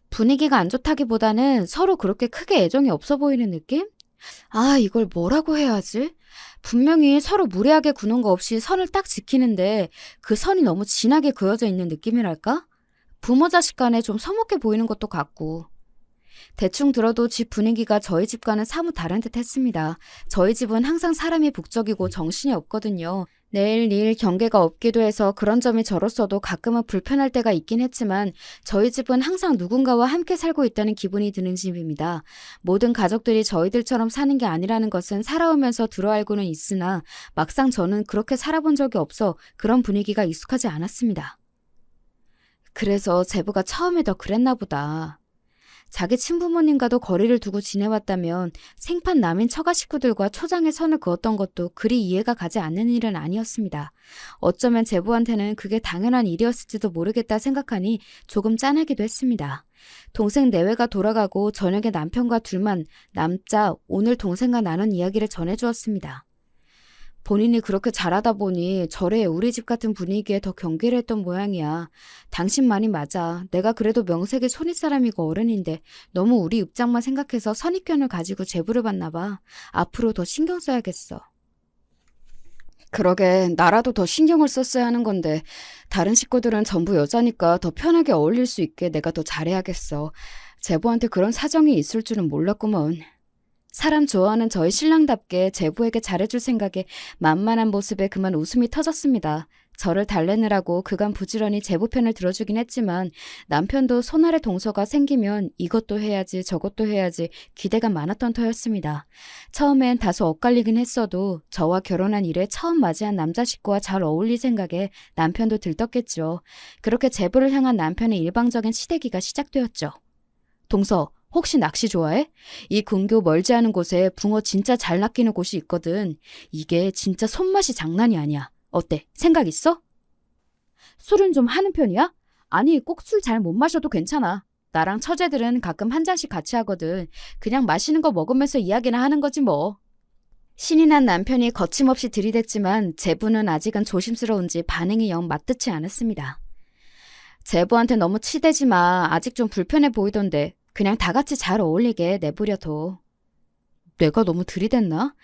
분위기가 안 좋다기보다는 서로 그렇게 크게 애정이 없어 보이는 느낌? 아, 이걸 뭐라고 해야 하지? 분명히 서로 무례하게 구는 거 없이 선을 딱 지키는데 그 선이 너무 진하게 그어져 있는 느낌이랄까? 부모 자식 간에 좀 서먹해 보이는 것도 같고. 대충 들어도 집 분위기가 저희 집과는 사뭇 다른 듯 했습니다. 저희 집은 항상 사람이 북적이고 정신이 없거든요. 내일 일 경계가 없기도 해서 그런 점이 저로서도 가끔은 불편할 때가 있긴 했지만 저희 집은 항상 누군가와 함께 살고 있다는 기분이 드는 집입니다. 모든 가족들이 저희들처럼 사는 게 아니라는 것은 살아오면서 들어알고는 있으나 막상 저는 그렇게 살아본 적이 없어 그런 분위기가 익숙하지 않았습니다. 그래서 제부가 처음에 더 그랬나 보다. 자기 친부모님과도 거리를 두고 지내왔다면 생판 남인 처가 식구들과 초장에 선을 그었던 것도 그리 이해가 가지 않는 일은 아니었습니다. 어쩌면 제부한테는 그게 당연한 일이었을지도 모르겠다 생각하니 조금 짠하기도 했습니다. 동생 내외가 돌아가고 저녁에 남편과 둘만 남자 오늘 동생과 나눈 이야기를 전해주었습니다. 본인이 그렇게 잘하다 보니 절에 우리 집 같은 분위기에 더 경계를 했던 모양이야. 당신 말이 맞아. 내가 그래도 명색이 손윗사람이고 어른인데 너무 우리 입장만 생각해서 선입견을 가지고 제부를 받나 봐. 앞으로 더 신경 써야겠어. 그러게 나라도 더 신경을 썼어야 하는 건데 다른 식구들은 전부 여자니까 더 편하게 어울릴 수 있게 내가 더 잘해야겠어. 제부한테 그런 사정이 있을 줄은 몰랐구먼. 사람 좋아하는 저희 신랑답게 제부에게 잘해줄 생각에 만만한 모습에 그만 웃음이 터졌습니다. 저를 달래느라고 그간 부지런히 제부 편을 들어주긴 했지만 남편도 손아래 동서가 생기면 이것도 해야지 저것도 해야지 기대가 많았던 터였습니다. 처음엔 다소 엇갈리긴 했어도 저와 결혼한 이래 처음 맞이한 남자 식구와 잘 어울릴 생각에 남편도 들떴겠죠. 그렇게 제부를 향한 남편의 일방적인 시대기가 시작되었죠. 동서, 혹시 낚시 좋아해? 이 근교 멀지 않은 곳에 붕어 진짜 잘 낚이는 곳이 있거든. 이게 진짜 손맛이 장난이 아니야. 어때? 생각 있어? 술은 좀 하는 편이야? 아니, 꼭 술 잘 못 마셔도 괜찮아. 나랑 처제들은 가끔 한 잔씩 같이 하거든. 그냥 마시는 거 먹으면서 이야기나 하는 거지 뭐. 신이 난 남편이 거침없이 들이댔지만 제부는 아직은 조심스러운지 반응이 영 맞듯이 않았습니다. 제부한테 너무 치대지 마. 아직 좀 불편해 보이던데. 그냥 다 같이 잘 어울리게 내버려둬. 내가 너무 들이댔나?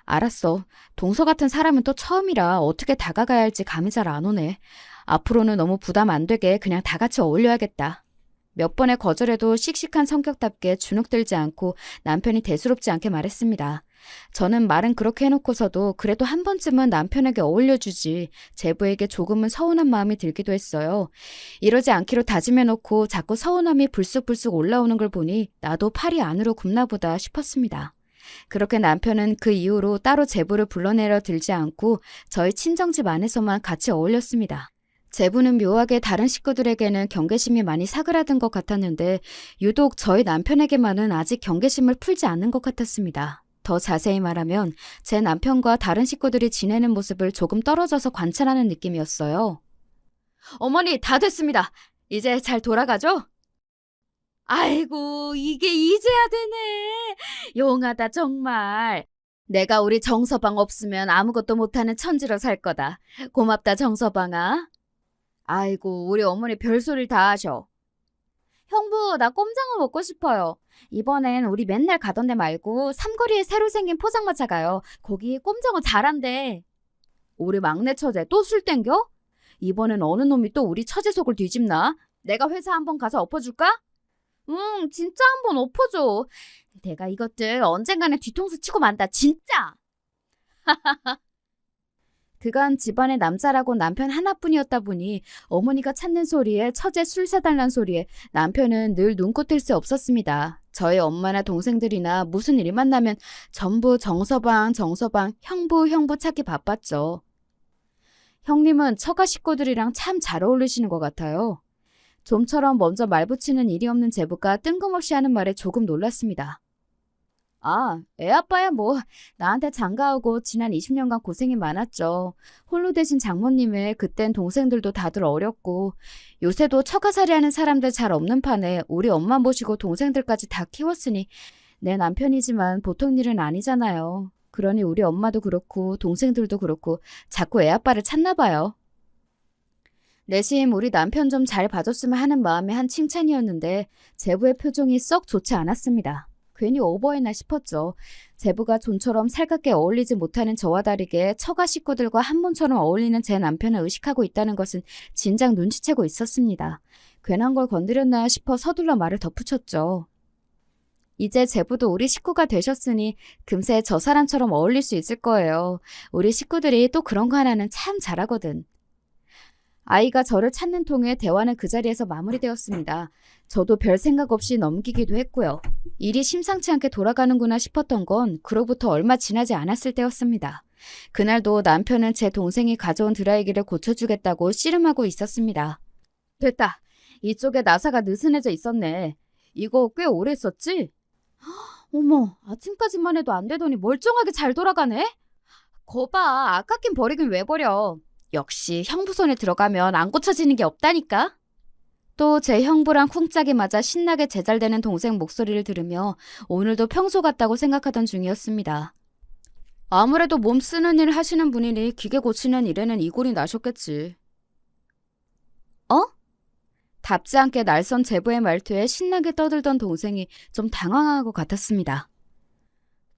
알았어. 동서 같은 사람은 또 처음이라 어떻게 다가가야 할지 감이 잘 안 오네. 앞으로는 너무 부담 안 되게 그냥 다 같이 어울려야겠다. 몇 번의 거절에도 씩씩한 성격답게 주눅들지 않고 남편이 대수롭지 않게 말했습니다. 저는 말은 그렇게 해놓고서도 그래도 한 번쯤은 남편에게 어울려주지 제부에게 조금은 서운한 마음이 들기도 했어요. 이러지 않기로 다짐해놓고 자꾸 서운함이 불쑥불쑥 올라오는 걸 보니 나도 팔이 안으로 굽나 보다 싶었습니다. 그렇게 남편은 그 이후로 따로 제부를 불러내려 들지 않고 저희 친정집 안에서만 같이 어울렸습니다. 제부는 묘하게 다른 식구들에게는 경계심이 많이 사그라든 것 같았는데 유독 저희 남편에게만은 아직 경계심을 풀지 않는 것 같았습니다. 더 자세히 말하면 제 남편과 다른 식구들이 지내는 모습을 조금 떨어져서 관찰하는 느낌이었어요. 어머니, 다 됐습니다. 이제 잘 돌아가죠? 아이고, 이게 이제야 되네. 용하다 정말. 내가 우리 정서방 없으면 아무것도 못하는 천지로 살 거다. 고맙다 정서방아. 아이고, 우리 어머니 별소리를 다 하셔. 형부, 나 꼼장어 먹고 싶어요. 이번엔 우리 맨날 가던 데 말고 삼거리에 새로 생긴 포장마차 가요. 거기 꼼장어 잘한대. 우리 막내 처제 또 술 땡겨? 이번엔 어느 놈이 또 우리 처제 속을 뒤집나? 내가 회사 한번 가서 엎어줄까? 응, 진짜 한번 엎어줘. 내가 이것들 언젠가는 뒤통수 치고 만다, 진짜. 그간 집안의 남자라고 남편 하나뿐이었다 보니 어머니가 찾는 소리에 처제 술 사달란 소리에 남편은 늘 눈코 뜰 수 없었습니다. 저희 엄마나 동생들이나 무슨 일만 나면 전부 정서방, 형부 찾기 바빴죠. 형님은 처가 식구들이랑 참 잘 어울리시는 것 같아요. 좀처럼 먼저 말 붙이는 일이 없는 제부가 뜬금없이 하는 말에 조금 놀랐습니다. 아, 애 아빠야 뭐. 나한테 장가오고 지난 20년간 고생이 많았죠. 홀로 되신 장모님의 그땐 동생들도 다들 어렸고 요새도 처가살이하는 사람들 잘 없는 판에 우리 엄마 모시고 동생들까지 다 키웠으니 내 남편이지만 보통 일은 아니잖아요. 그러니 우리 엄마도 그렇고 동생들도 그렇고 자꾸 애 아빠를 찾나 봐요. 내심 우리 남편 좀 잘 봐줬으면 하는 마음의 한 칭찬이었는데 제부의 표정이 썩 좋지 않았습니다. 괜히 오버했나 싶었죠. 제부가 좀처럼 살갑게 어울리지 못하는 저와 다르게 처가 식구들과 한 몸처럼 어울리는 제 남편을 의식하고 있다는 것은 진작 눈치채고 있었습니다. 괜한 걸 건드렸나 싶어 서둘러 말을 덧붙였죠. 이제 제부도 우리 식구가 되셨으니 금세 저 사람처럼 어울릴 수 있을 거예요. 우리 식구들이 또 그런 거 하나는 참 잘하거든. 아이가 저를 찾는 통에 대화는 그 자리에서 마무리되었습니다. 저도 별 생각 없이 넘기기도 했고요. 일이 심상치 않게 돌아가는구나 싶었던 건 그로부터 얼마 지나지 않았을 때였습니다. 그날도 남편은 제 동생이 가져온 드라이기를 고쳐주겠다고 씨름하고 있었습니다. 됐다. 이쪽에 나사가 느슨해져 있었네. 이거 꽤 오래 썼지? 어머, 아침까지만 해도 안 되더니 멀쩡하게 잘 돌아가네? 거봐, 아깝긴 버리긴 왜 버려. 역시 형부 손에 들어가면 안 고쳐지는 게 없다니까. 또 제 형부랑 쿵짝이 맞아 신나게 제잘되는 동생 목소리를 들으며 오늘도 평소 같다고 생각하던 중이었습니다. 아무래도 몸 쓰는 일 하시는 분이니 기계 고치는 일에는 이골이 나셨겠지. 어? 답지 않게 날선 제부의 말투에 신나게 떠들던 동생이 좀 당황한 것 같았습니다.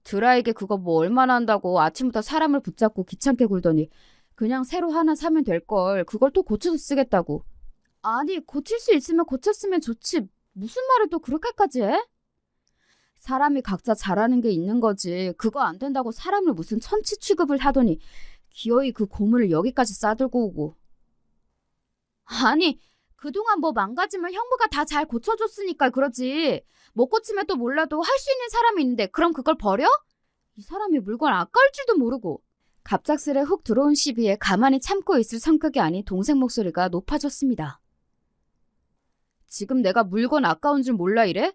드라이기 그거 뭐 얼마나 한다고 아침부터 사람을 붙잡고 귀찮게 굴더니 그냥 새로 하나 사면 될걸. 그걸 또 고쳐서 쓰겠다고. 아니, 고칠 수 있으면 고쳤으면 좋지. 무슨 말을 또 그렇게까지 해? 사람이 각자 잘하는 게 있는 거지. 그거 안 된다고 사람을 무슨 천치 취급을 하더니 기어이 그 고문을 여기까지 싸들고 오고. 아니, 그동안 뭐 망가지면 형부가 다 잘 고쳐줬으니까 그러지. 못 고치면 또 몰라도 할 수 있는 사람이 있는데 그럼 그걸 버려? 이 사람이 물건 아까울 줄도 모르고. 갑작스레 훅 들어온 시비에 가만히 참고 있을 성격이 아닌 동생 목소리가 높아졌습니다. 지금 내가 물건 아까운 줄 몰라 이래?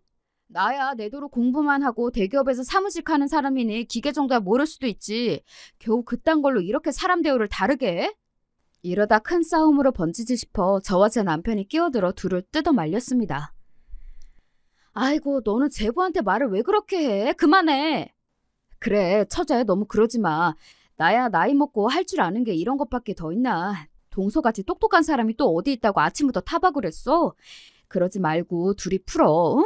나야 내 도로 공부만 하고 대기업에서 사무직 하는 사람이니 기계 정도야 모를 수도 있지. 겨우 그딴 걸로 이렇게 사람 대우를 다르게 해? 이러다 큰 싸움으로 번지지 싶어 저와 제 남편이 끼어들어 둘을 뜯어 말렸습니다. 아이고, 너는 제부한테 말을 왜 그렇게 해? 그만해. 그래, 처제 너무 그러지 마. 나야 나이 먹고 할 줄 아는 게 이런 것밖에 더 있나. 동서같이 똑똑한 사람이 또 어디 있다고 아침부터 타박을 했어? 그러지 말고 둘이 풀어, 응?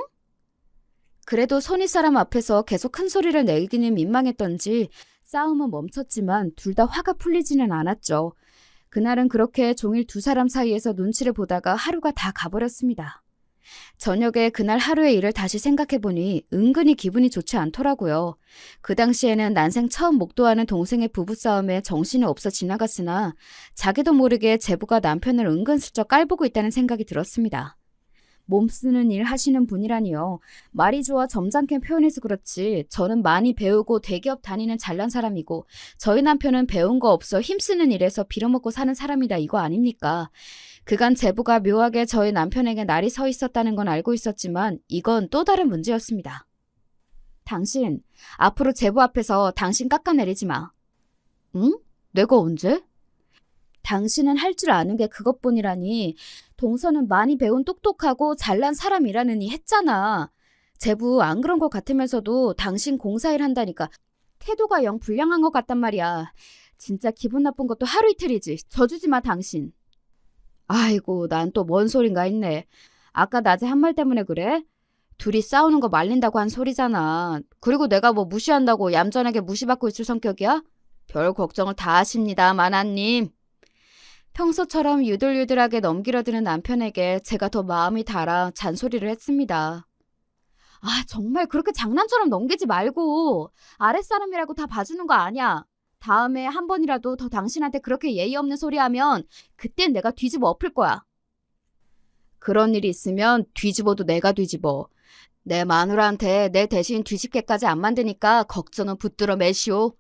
그래도 선의 사람 앞에서 계속 큰 소리를 내기는 민망했던지 싸움은 멈췄지만 둘 다 화가 풀리지는 않았죠. 그날은 그렇게 종일 두 사람 사이에서 눈치를 보다가 하루가 다 가버렸습니다. 저녁에 그날 하루의 일을 다시 생각해보니 은근히 기분이 좋지 않더라고요. 그 당시에는 난생 처음 목도하는 동생의 부부싸움에 정신이 없어 지나갔으나 자기도 모르게 제부가 남편을 은근슬쩍 깔보고 있다는 생각이 들었습니다. 몸 쓰는 일 하시는 분이라니요. 말이 좋아 점잖게 표현해서 그렇지 저는 많이 배우고 대기업 다니는 잘난 사람이고 저희 남편은 배운 거 없어 힘쓰는 일에서 빌어먹고 사는 사람이다 이거 아닙니까? 그간 제부가 묘하게 저희 남편에게 날이 서 있었다는 건 알고 있었지만 이건 또 다른 문제였습니다. 당신, 앞으로 제부 앞에서 당신 깎아내리지 마. 응? 내가 언제? 당신은 할 줄 아는 게 그것뿐이라니. 동서는 많이 배운 똑똑하고 잘난 사람이라느니 했잖아. 제부 안 그런 것 같으면서도 당신 공사일 한다니까 태도가 영 불량한 것 같단 말이야. 진짜 기분 나쁜 것도 하루 이틀이지. 져주지 마 당신. 아이고, 난 또 뭔 소린가 했네. 아까 낮에 한 말 때문에 그래? 둘이 싸우는 거 말린다고 한 소리잖아. 그리고 내가 뭐 무시한다고 얌전하게 무시받고 있을 성격이야? 별 걱정을 다 하십니다, 마나님. 평소처럼 유들유들하게 넘기려드는 남편에게 제가 더 마음이 달아 잔소리를 했습니다. 아, 정말 그렇게 장난처럼 넘기지 말고. 아랫사람이라고 다 봐주는 거 아니야. 다음에 한 번이라도 더 당신한테 그렇게 예의 없는 소리 하면 그땐 내가 뒤집어 엎을 거야. 그런 일이 있으면 뒤집어도 내가 뒤집어. 내 마누라한테 내 대신 뒤집게까지 안 만드니까 걱정은 붙들어 매시오.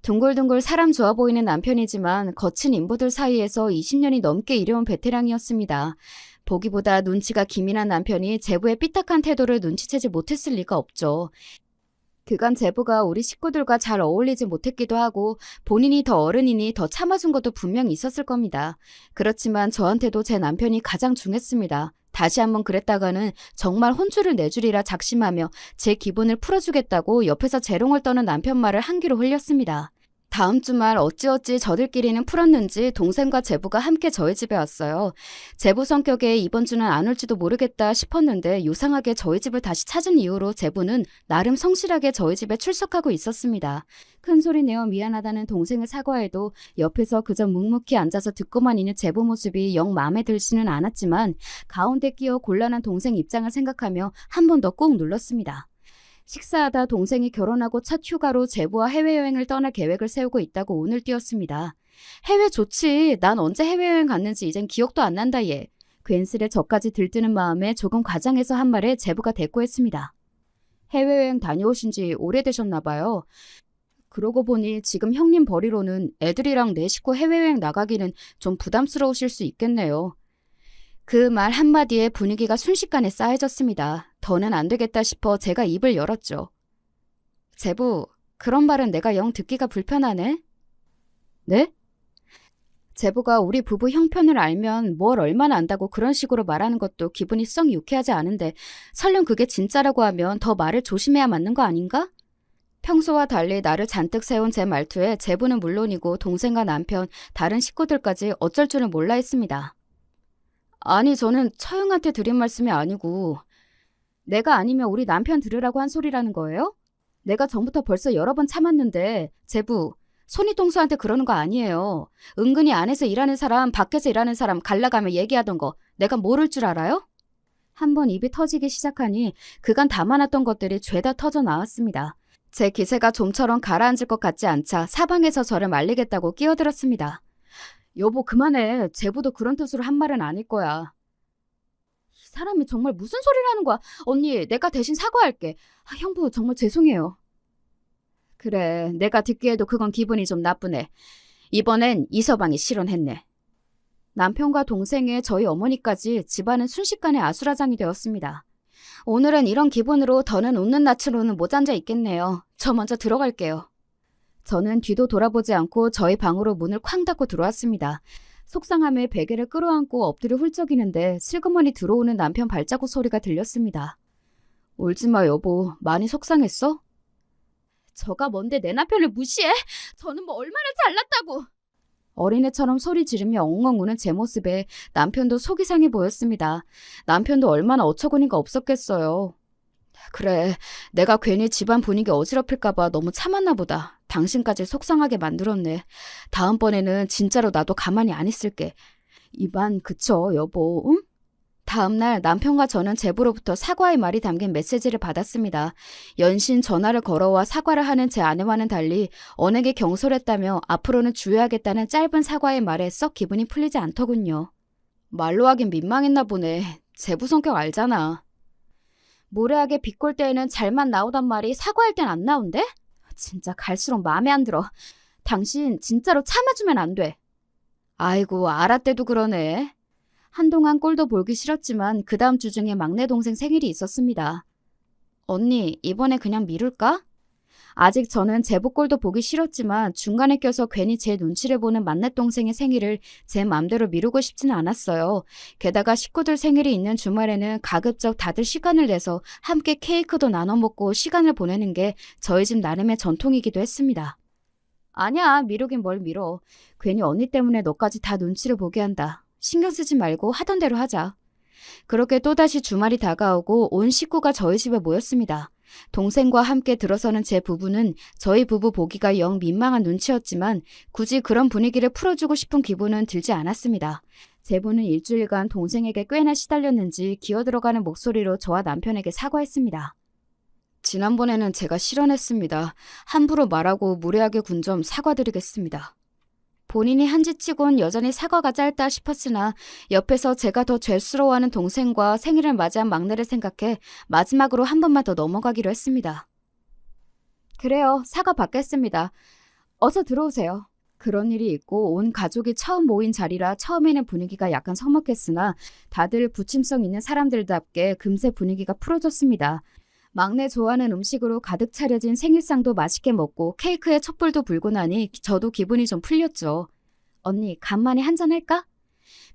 둥글둥글 사람 좋아 보이는 남편이지만 거친 인부들 사이에서 20년이 넘게 일해온 베테랑이었습니다. 보기보다 눈치가 기민한 남편이 제부의 삐딱한 태도를 눈치채지 못했을 리가 없죠. 그간 제부가 우리 식구들과 잘 어울리지 못했기도 하고 본인이 더 어른이니 더 참아준 것도 분명히 있었을 겁니다. 그렇지만 저한테도 제 남편이 가장 중했습니다. 다시 한번 그랬다가는 정말 혼쭐을 내주리라 작심하며 제 기분을 풀어주겠다고 옆에서 재롱을 떠는 남편 말을 한 귀로 흘렸습니다. 다음 주말 어찌어찌 저들끼리는 풀었는지 동생과 제부가 함께 저희 집에 왔어요. 제부 성격에 이번 주는 안 올지도 모르겠다 싶었는데 요상하게 저희 집을 다시 찾은 이후로 제부는 나름 성실하게 저희 집에 출석하고 있었습니다. 큰 소리 내어 미안하다는 동생을 사과해도 옆에서 그저 묵묵히 앉아서 듣고만 있는 제부 모습이 영 마음에 들지는 않았지만 가운데 끼어 곤란한 동생 입장을 생각하며 한 번 더 꾹 눌렀습니다. 식사하다 동생이 결혼하고 첫 휴가로 제부와 해외여행을 떠날 계획을 세우고 있다고 운을 띄웠습니다. 해외 좋지. 난 언제 해외여행 갔는지 이젠 기억도 안 난다 얘. 괜스레 저까지 들뜨는 마음에 조금 과장해서 한 말에 제부가 대꾸했습니다. 해외여행 다녀오신 지 오래되셨나 봐요. 그러고 보니 지금 형님 벌이로는 애들이랑 내 식구 해외여행 나가기는 좀 부담스러우실 수 있겠네요. 그 말 한마디에 분위기가 순식간에 싸해졌습니다. 더는 안 되겠다 싶어 제가 입을 열었죠. 제부, 그런 말은 내가 영 듣기가 불편하네? 네? 제부가 우리 부부 형편을 알면 뭘 얼마나 안다고 그런 식으로 말하는 것도 기분이 썩 유쾌하지 않은데 설령 그게 진짜라고 하면 더 말을 조심해야 맞는 거 아닌가? 평소와 달리 나를 잔뜩 세운 제 말투에 제부는 물론이고 동생과 남편, 다른 식구들까지 어쩔 줄을 몰라 했습니다. 아니, 저는 처형한테 드린 말씀이 아니고 내가 아니면 우리 남편 들으라고 한 소리라는 거예요? 내가 전부터 벌써 여러 번 참았는데 제부, 손이동수한테 그러는 거 아니에요. 은근히 안에서 일하는 사람, 밖에서 일하는 사람 갈라가며 얘기하던 거 내가 모를 줄 알아요? 한번 입이 터지기 시작하니 그간 담아놨던 것들이 죄다 터져 나왔습니다. 제 기세가 좀처럼 가라앉을 것 같지 않자 사방에서 저를 말리겠다고 끼어들었습니다. 여보 그만해. 제부도 그런 뜻으로 한 말은 아닐 거야. 이 사람이 정말 무슨 소리를 하는 거야. 언니 내가 대신 사과할게. 형부 정말 죄송해요. 그래 내가 듣기에도 그건 기분이 좀 나쁘네. 이번엔 이서방이 실언했네. 남편과 동생의 저희 어머니까지 집안은 순식간에 아수라장이 되었습니다. 오늘은 이런 기분으로 더는 웃는 낯으로는 못 앉아 있겠네요. 저 먼저 들어갈게요. 저는 뒤도 돌아보지 않고 저희 방으로 문을 쾅 닫고 들어왔습니다. 속상함에 베개를 끌어안고 엎드려 훌쩍이는데 슬그머니 들어오는 남편 발자국 소리가 들렸습니다. 울지마 여보, 많이 속상했어? 저가 뭔데 내 남편을 무시해? 저는 뭐 얼마나 잘났다고. 어린애처럼 소리 지르며 엉엉 우는 제 모습에 남편도 속이 상해 보였습니다. 남편도 얼마나 어처구니가 없었겠어요. 그래, 내가 괜히 집안 분위기 어지럽힐까봐 너무 참았나 보다. 당신까지 속상하게 만들었네. 다음번에는 진짜로 나도 가만히 안 있을게. 입안 그쳐, 여보, 응? 다음날 남편과 저는 제부로부터 사과의 말이 담긴 메시지를 받았습니다. 연신 전화를 걸어와 사과를 하는 제 아내와는 달리 언에게 경솔했다며 앞으로는 주의하겠다는 짧은 사과의 말에 썩 기분이 풀리지 않더군요. 말로 하긴 민망했나 보네. 제부 성격 알잖아. 무례하게 비꼴 때에는 잘만 나오단 말이 사과할 땐 안 나온대? 진짜 갈수록 마음에 안 들어. 당신 진짜로 참아주면 안 돼. 아이고 알았대도 그러네. 한동안 꼴도 보기 싫었지만 그 다음 주 중에 막내 동생 생일이 있었습니다. 언니 이번에 그냥 미룰까? 아직 저는 제부 꼴도 보기 싫었지만 중간에 껴서 괜히 제 눈치를 보는 맏내동생의 생일을 제 맘대로 미루고 싶지는 않았어요. 게다가 식구들 생일이 있는 주말에는 가급적 다들 시간을 내서 함께 케이크도 나눠 먹고 시간을 보내는 게 저희 집 나름의 전통이기도 했습니다. 아니야, 미루긴 뭘 미뤄. 괜히 언니 때문에 너까지 다 눈치를 보게 한다. 신경 쓰지 말고 하던 대로 하자. 그렇게 또다시 주말이 다가오고 온 식구가 저희 집에 모였습니다. 동생과 함께 들어서는 제 부부는 저희 부부 보기가 영 민망한 눈치였지만 굳이 그런 분위기를 풀어주고 싶은 기분은 들지 않았습니다. 제부는 일주일간 동생에게 꽤나 시달렸는지 기어들어가는 목소리로 저와 남편에게 사과했습니다. 지난번에는 제가 실언했습니다. 함부로 말하고 무례하게 군 점 사과드리겠습니다. 본인이 한 짓치곤 여전히 사과가 짧다 싶었으나 옆에서 제가 더 죄스러워하는 동생과 생일을 맞이한 막내를 생각해 마지막으로 한 번만 더 넘어가기로 했습니다. 그래요. 사과 받겠습니다. 어서 들어오세요. 그런 일이 있고 온 가족이 처음 모인 자리라 처음에는 분위기가 약간 서먹했으나 다들 부침성 있는 사람들답게 금세 분위기가 풀어졌습니다. 막내 좋아하는 음식으로 가득 차려진 생일상도 맛있게 먹고 케이크에 촛불도 불고 나니 저도 기분이 좀 풀렸죠. 언니, 간만에 한잔 할까?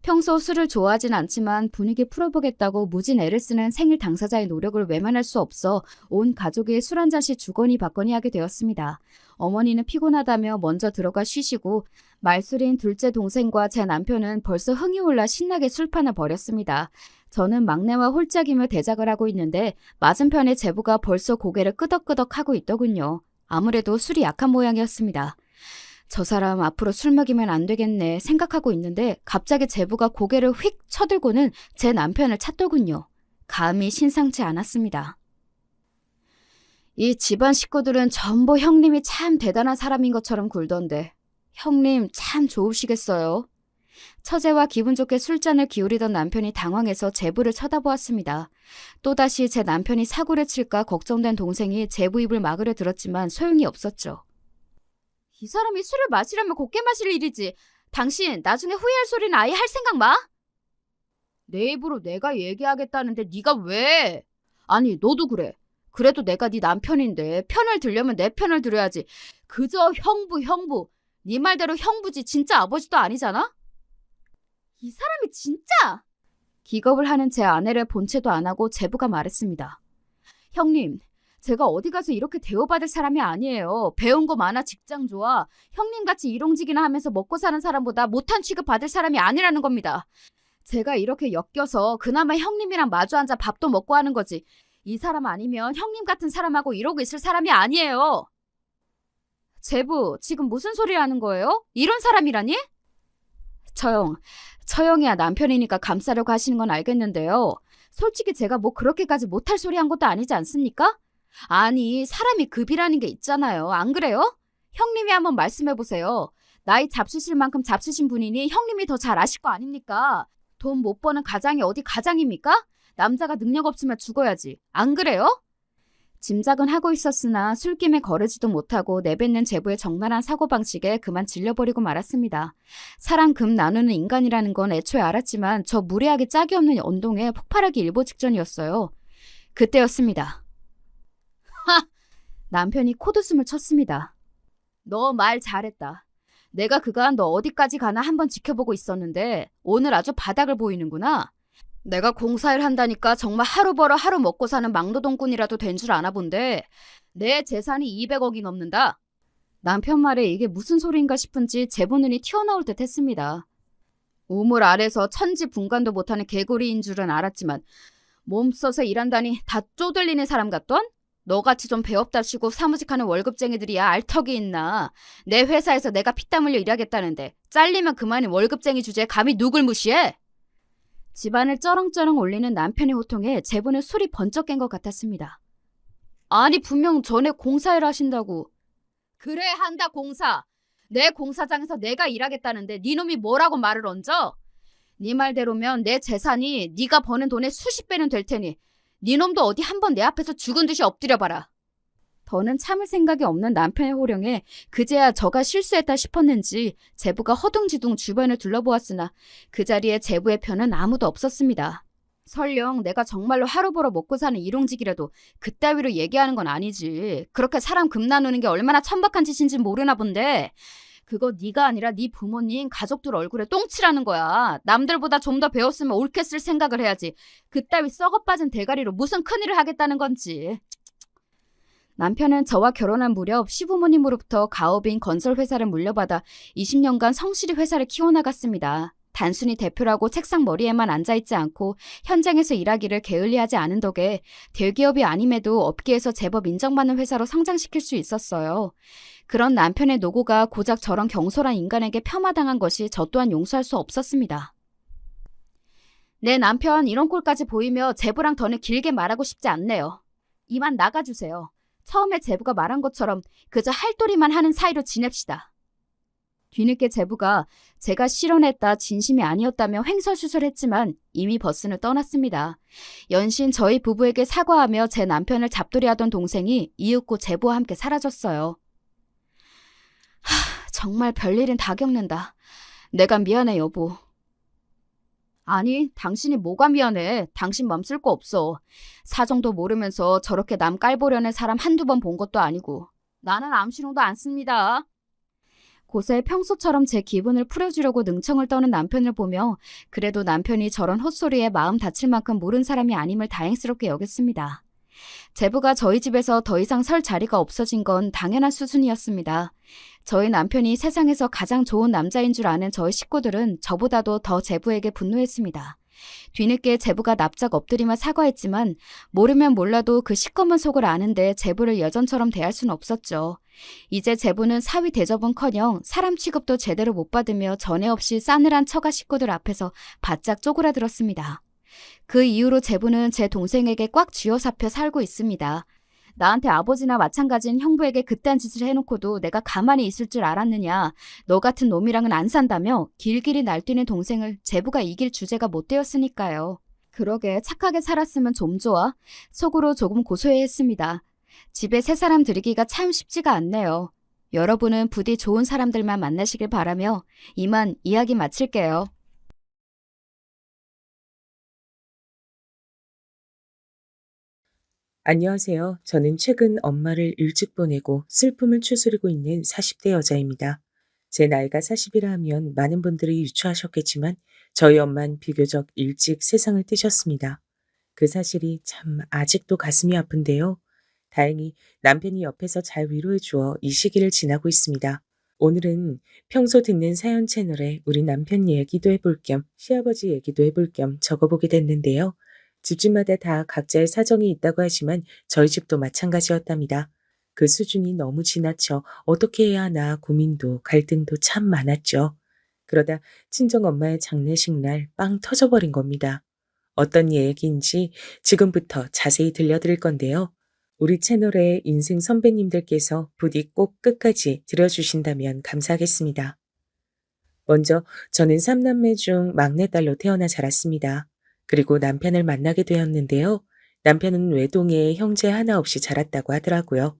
평소 술을 좋아하진 않지만 분위기 풀어보겠다고 무진 애를 쓰는 생일 당사자의 노력을 외면할 수 없어 온 가족이 술 한 잔씩 주거니 받거니 하게 되었습니다. 어머니는 피곤하다며 먼저 들어가 쉬시고 말술인 둘째 동생과 제 남편은 벌써 흥이 올라 신나게 술판을 벌였습니다. 저는 막내와 홀짝이며 대작을 하고 있는데 맞은편의 제부가 벌써 고개를 끄덕끄덕하고 있더군요. 아무래도 술이 약한 모양이었습니다. 저 사람 앞으로 술 먹이면 안 되겠네 생각하고 있는데 갑자기 제부가 고개를 휙 쳐들고는 제 남편을 찾더군요. 감이 심상치 않았습니다. 이 집안 식구들은 전부 형님이 참 대단한 사람인 것처럼 굴던데 형님 참 좋으시겠어요. 처제와 기분 좋게 술잔을 기울이던 남편이 당황해서 제부를 쳐다보았습니다. 또다시 제 남편이 사고를 칠까 걱정된 동생이 제부 입을 막으려 들었지만 소용이 없었죠. 이 사람이 술을 마시려면 곱게 마실 일이지. 당신 나중에 후회할 소리는 아예 할 생각 마. 내 입으로 내가 얘기하겠다는데 네가 왜? 아니 너도 그래. 그래도 내가 네 남편인데 편을 들려면 내 편을 들어야지. 그저 형부. 네 말대로 형부지 진짜 아버지도 아니잖아? 이 사람이 진짜! 기겁을 하는 제 아내를 본체도 안 하고 제부가 말했습니다. 형님, 제가 어디 가서 이렇게 대우받을 사람이 아니에요. 배운 거 많아 직장 좋아. 형님같이 일용직이나 하면서 먹고 사는 사람보다 못한 취급 받을 사람이 아니라는 겁니다. 제가 이렇게 엮여서 그나마 형님이랑 마주 앉아 밥도 먹고 하는 거지. 이 사람 아니면 형님 같은 사람하고 이러고 있을 사람이 아니에요. 제부, 지금 무슨 소리 하는 거예요? 이런 사람이라니? 처형이야 남편이니까 감싸려고 하시는 건 알겠는데요. 솔직히 제가 뭐 그렇게까지 못할 소리 한 것도 아니지 않습니까? 아니 사람이 급이라는 게 있잖아요. 안 그래요? 형님이 한번 말씀해보세요. 나이 잡수실 만큼 잡수신 분이니 형님이 더 잘 아실 거 아닙니까? 돈 못 버는 가장이 어디 가장입니까? 남자가 능력 없으면 죽어야지. 안 그래요? 짐작은 하고 있었으나 술김에 거르지도 못하고 내뱉는 제부의 적나라한 사고방식에 그만 질려버리고 말았습니다. 사람 금 나누는 인간이라는 건 애초에 알았지만 저 무례하게 짝이 없는 언동에 폭발하기 일보 직전이었어요. 그때였습니다. 하! 남편이 코드숨을 쳤습니다. 너 말 잘했다. 내가 그간 너 어디까지 가나 한번 지켜보고 있었는데 오늘 아주 바닥을 보이는구나. 내가 공사일 한다니까 정말 하루 벌어 하루 먹고 사는 막노동꾼이라도 된 줄 아나 본데 내 재산이 200억이 넘는다. 남편 말에 이게 무슨 소리인가 싶은지 제부 눈이 튀어나올 듯 했습니다. 우물 아래서 천지분간도 못하는 개구리인 줄은 알았지만 몸 써서 일한다니 다 쪼들리는 사람 같던? 너같이 좀 배업답시고 사무직하는 월급쟁이들이야 알 턱이 있나. 내 회사에서 내가 피땀 흘려 일하겠다는데 잘리면 그만인 월급쟁이 주제에 감히 누굴 무시해? 집안을 쩌렁쩌렁 올리는 남편의 호통에 제부는 술이 번쩍 깬 것 같았습니다. 아니 분명 전에 공사일 하신다고. 그래 한다 공사. 내 공사장에서 내가 일하겠다는데 네 놈이 뭐라고 말을 얹어? 네 말대로면 내 재산이 네가 버는 돈의 수십 배는 될 테니 네 놈도 어디 한번 내 앞에서 죽은 듯이 엎드려봐라. 더는 참을 생각이 없는 남편의 호령에 그제야 저가 실수했다 싶었는지 제부가 허둥지둥 주변을 둘러보았으나 그 자리에 제부의 편은 아무도 없었습니다. 설령 내가 정말로 하루 벌어 먹고 사는 일용직이라도 그따위로 얘기하는 건 아니지. 그렇게 사람 금 나누는 게 얼마나 천박한 짓인지 모르나 본데 그거 네가 아니라 네 부모님 가족들 얼굴에 똥칠하는 거야. 남들보다 좀 더 배웠으면 옳게 쓸 생각을 해야지. 그따위 썩어빠진 대가리로 무슨 큰일을 하겠다는 건지. 남편은 저와 결혼한 무렵 시부모님으로부터 가업인 건설회사를 물려받아 20년간 성실히 회사를 키워나갔습니다. 단순히 대표라고 책상 머리에만 앉아있지 않고 현장에서 일하기를 게을리하지 않은 덕에 대기업이 아님에도 업계에서 제법 인정받는 회사로 성장시킬 수 있었어요. 그런 남편의 노고가 고작 저런 경솔한 인간에게 폄하당한 것이 저 또한 용서할 수 없었습니다. 내 남편 이런 꼴까지 보이며 제부랑 더는 길게 말하고 싶지 않네요. 이만 나가주세요. 처음에 제부가 말한 것처럼 그저 할도리만 하는 사이로 지냅시다. 뒤늦게 제부가 제가 실언했다 진심이 아니었다며 횡설수설했지만 이미 버스는 떠났습니다. 연신 저희 부부에게 사과하며 제 남편을 잡돌이하던 동생이 이윽고 제부와 함께 사라졌어요. 정말 별일은 다 겪는다. 내가 미안해, 여보. 아니, 당신이 뭐가 미안해. 당신 맘 쓸 거 없어. 사정도 모르면서 저렇게 남 깔보려는 사람 한두 번 본 것도 아니고. 나는 암시롱도 안 씁니다. 곳에 평소처럼 제 기분을 풀어주려고 능청을 떠는 남편을 보며 그래도 남편이 저런 헛소리에 마음 다칠 만큼 모른 사람이 아님을 다행스럽게 여겼습니다. 제부가 저희 집에서 더 이상 설 자리가 없어진 건 당연한 수순이었습니다. 저희 남편이 세상에서 가장 좋은 남자인 줄 아는 저희 식구들은 저보다도 더 제부에게 분노했습니다. 뒤늦게 제부가 납작 엎드리며 사과했지만 모르면 몰라도 그 시꺼먼 속을 아는데 제부를 예전처럼 대할 수는 없었죠. 이제 제부는 사위 대접은커녕 사람 취급도 제대로 못 받으며 전에 없이 싸늘한 처가 식구들 앞에서 바짝 쪼그라들었습니다. 그 이후로 제부는 제 동생에게 꽉 쥐어잡혀 살고 있습니다. 나한테 아버지나 마찬가지인 형부에게 그딴 짓을 해놓고도 내가 가만히 있을 줄 알았느냐. 너 같은 놈이랑은 안 산다며 길길이 날뛰는 동생을 제부가 이길 주제가 못 되었으니까요. 그러게 착하게 살았으면 좀 좋아. 속으로 조금 고소해했습니다. 집에 새 사람 들이기가 참 쉽지가 않네요. 여러분은 부디 좋은 사람들만 만나시길 바라며 이만 이야기 마칠게요. 안녕하세요. 저는 최근 엄마를 일찍 보내고 슬픔을 추스리고 있는 40대 여자입니다. 제 나이가 40이라 하면 많은 분들이 유추하셨겠지만 저희 엄만 비교적 일찍 세상을 뜨셨습니다. 그 사실이 참 아직도 가슴이 아픈데요. 다행히 남편이 옆에서 잘 위로해 주어 이 시기를 지나고 있습니다. 오늘은 평소 듣는 사연 채널에 우리 남편 얘기도 해볼 겸 시아버지 얘기도 해볼 겸 적어보게 됐는데요. 집집마다 다 각자의 사정이 있다고 하지만 저희 집도 마찬가지였답니다. 그 수준이 너무 지나쳐 어떻게 해야 하나 고민도 갈등도 참 많았죠. 그러다 친정 엄마의 장례식 날 빵 터져버린 겁니다. 어떤 얘기인지 지금부터 자세히 들려드릴 건데요. 우리 채널의 인생 선배님들께서 부디 꼭 끝까지 들어주신다면 감사하겠습니다. 먼저 저는 삼남매 중 막내딸로 태어나 자랐습니다. 그리고 남편을 만나게 되었는데요. 남편은 외동에 형제 하나 없이 자랐다고 하더라고요.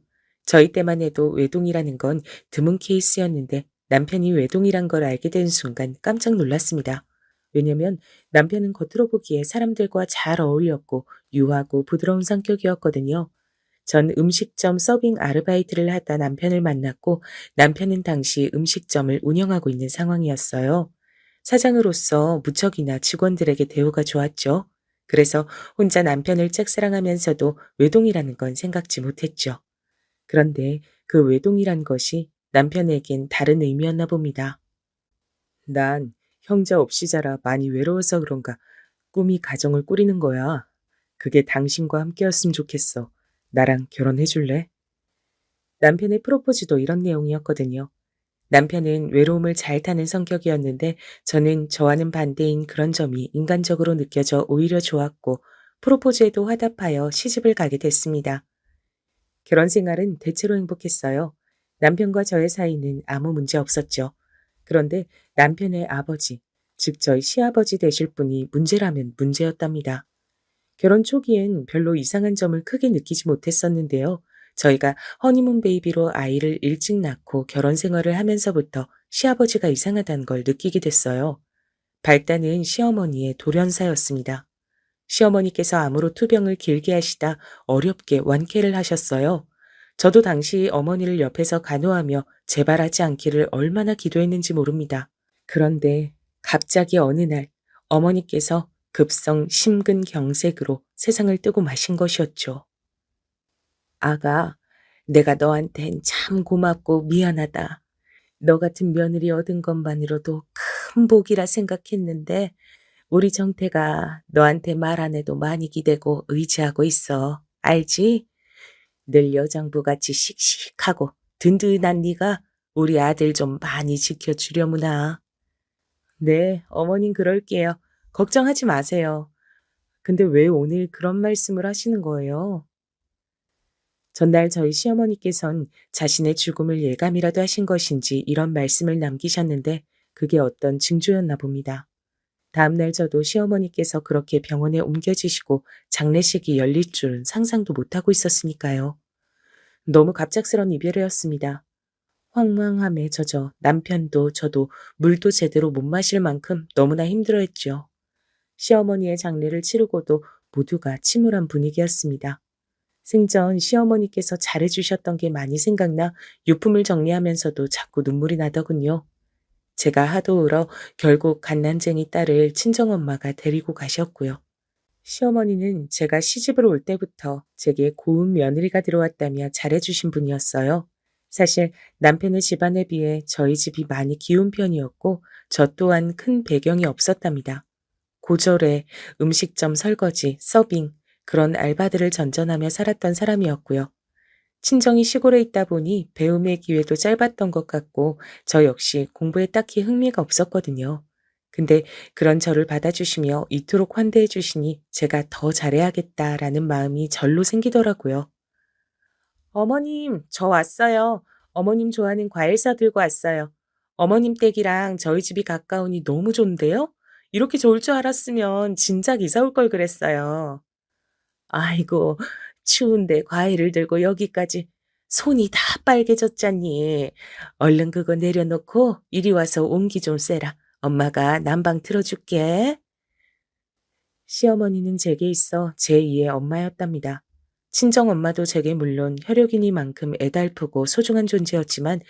저희 때만 해도 외동이라는 건 드문 케이스였는데 남편이 외동이란 걸 알게 된 순간 깜짝 놀랐습니다. 왜냐면 남편은 겉으로 보기에 사람들과 잘 어울렸고 유하고 부드러운 성격이었거든요. 전 음식점 서빙 아르바이트를 하다 남편을 만났고 남편은 당시 음식점을 운영하고 있는 상황이었어요. 사장으로서 무척이나 직원들에게 대우가 좋았죠. 그래서 혼자 남편을 짝사랑하면서도 외동이라는 건 생각지 못했죠. 그런데 그 외동이란 것이 남편에겐 다른 의미였나 봅니다. 난 형제 없이 자라 많이 외로워서 그런가 꿈이 가정을 꾸리는 거야. 그게 당신과 함께였으면 좋겠어. 나랑 결혼해 줄래? 남편의 프로포즈도 이런 내용이었거든요. 남편은 외로움을 잘 타는 성격이었는데 저는 저와는 반대인 그런 점이 인간적으로 느껴져 오히려 좋았고 프로포즈에도 화답하여 시집을 가게 됐습니다. 결혼 생활은 대체로 행복했어요. 남편과 저의 사이는 아무 문제 없었죠. 그런데 남편의 아버지, 즉 저희 시아버지 되실 분이 문제라면 문제였답니다. 결혼 초기엔 별로 이상한 점을 크게 느끼지 못했었는데요. 저희가 허니문 베이비로 아이를 일찍 낳고 결혼 생활을 하면서부터 시아버지가 이상하다는 걸 느끼게 됐어요. 발단은 시어머니의 돌연사였습니다. 시어머니께서 암으로 투병을 길게 하시다 어렵게 완쾌를 하셨어요. 저도 당시 어머니를 옆에서 간호하며 재발하지 않기를 얼마나 기도했는지 모릅니다. 그런데 갑자기 어느 날 어머니께서 급성 심근경색으로 세상을 뜨고 마신 것이었죠. 아가, 내가 너한텐 참 고맙고 미안하다. 너 같은 며느리 얻은 것만으로도 큰 복이라 생각했는데 우리 정태가 너한테 말 안 해도 많이 기대고 의지하고 있어. 알지? 늘 여장부 같이 씩씩하고 든든한 네가 우리 아들 좀 많이 지켜주려무나. 네, 어머님 그럴게요. 걱정하지 마세요. 근데 왜 오늘 그런 말씀을 하시는 거예요? 전날 저희 시어머니께선 자신의 죽음을 예감이라도 하신 것인지 이런 말씀을 남기셨는데 그게 어떤 징조였나 봅니다. 다음날 저도 시어머니께서 그렇게 병원에 옮겨지시고 장례식이 열릴 줄은 상상도 못하고 있었으니까요. 너무 갑작스런 이별이었습니다. 황망함에 젖어 남편도 저도 물도 제대로 못 마실 만큼 너무나 힘들어했죠. 시어머니의 장례를 치르고도 모두가 침울한 분위기였습니다. 생전 시어머니께서 잘해주셨던 게 많이 생각나 유품을 정리하면서도 자꾸 눈물이 나더군요. 제가 하도 울어 결국 갓난쟁이 딸을 친정엄마가 데리고 가셨고요. 시어머니는 제가 시집을 올 때부터 제게 고운 며느리가 들어왔다며 잘해주신 분이었어요. 사실 남편의 집안에 비해 저희 집이 많이 기운 편이었고 저 또한 큰 배경이 없었답니다. 고졸에 음식점 설거지, 서빙, 그런 알바들을 전전하며 살았던 사람이었고요. 친정이 시골에 있다 보니 배움의 기회도 짧았던 것 같고 저 역시 공부에 딱히 흥미가 없었거든요. 근데 그런 저를 받아주시며 이토록 환대해 주시니 제가 더 잘해야겠다라는 마음이 절로 생기더라고요. 어머님, 저 왔어요. 어머님 좋아하는 과일사 들고 왔어요. 어머님 댁이랑 저희 집이 가까우니 너무 좋은데요? 이렇게 좋을 줄 알았으면 진작 이사 올 걸 그랬어요. 아이고, 추운데 과일을 들고 여기까지 손이 다 빨개졌잖니. 얼른 그거 내려놓고 이리 와서 온기 좀 쐬라. 엄마가 난방 틀어줄게. 시어머니는 제게 있어 제2의 엄마였답니다. 친정엄마도 제게 물론 혈육이니만큼 애달프고 소중한 존재였지만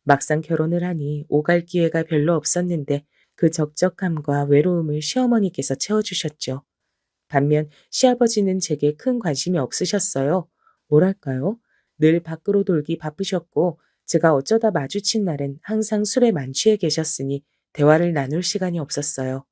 막상 결혼을 하니 오갈 기회가 별로 없었는데 그 적적함과 외로움을 시어머니께서 채워주셨죠. 반면 시아버지는 제게 큰 관심이 없으셨어요. 뭐랄까요? 늘 밖으로 돌기 바쁘셨고 제가 어쩌다 마주친 날엔 항상 술에 만취해 계셨으니 대화를 나눌 시간이 없었어요.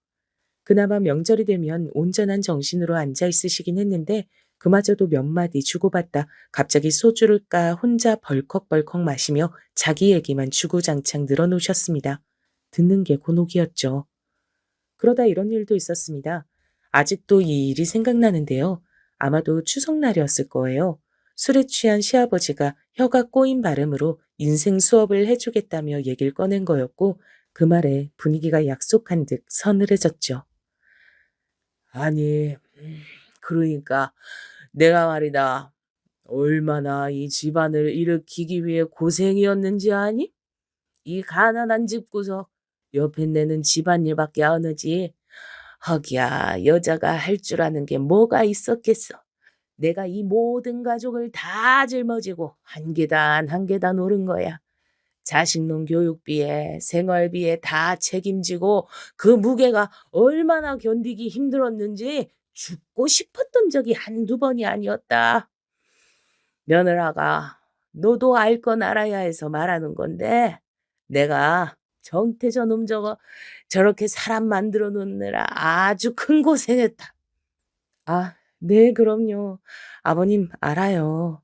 그나마 명절이 되면 온전한 정신으로 앉아 있으시긴 했는데 그마저도 몇 마디 주고받다 갑자기 소주를 까 혼자 벌컥벌컥 마시며 자기 얘기만 주구장창 늘어놓으셨습니다. 듣는 게 곤혹이었죠. 그러다 이런 일도 있었습니다. 아직도 이 일이 생각나는데요. 아마도 추석날이었을 거예요. 술에 취한 시아버지가 혀가 꼬인 발음으로 인생 수업을 해주겠다며 얘기를 꺼낸 거였고 그 말에 분위기가 약속한 듯 서늘해졌죠. 아니, 그러니까 내가 말이다. 얼마나 이 집안을 일으키기 위해 고생이었는지 아니? 이 가난한 집구석 옆에 내는 집안일밖에 안 하지. 허기야 여자가 할 줄 아는 게 뭐가 있었겠어. 내가 이 모든 가족을 다 짊어지고 한 계단 한 계단 오른 거야. 자식놈 교육비에 생활비에 다 책임지고 그 무게가 얼마나 견디기 힘들었는지 죽고 싶었던 적이 한두 번이 아니었다. 며느라가 너도 알 건 알아야 해서 말하는 건데 내가 정태저 놈 저거 저렇게 사람 만들어 놓느라 아주 큰 고생했다. 아, 네, 그럼요. 아버님 알아요.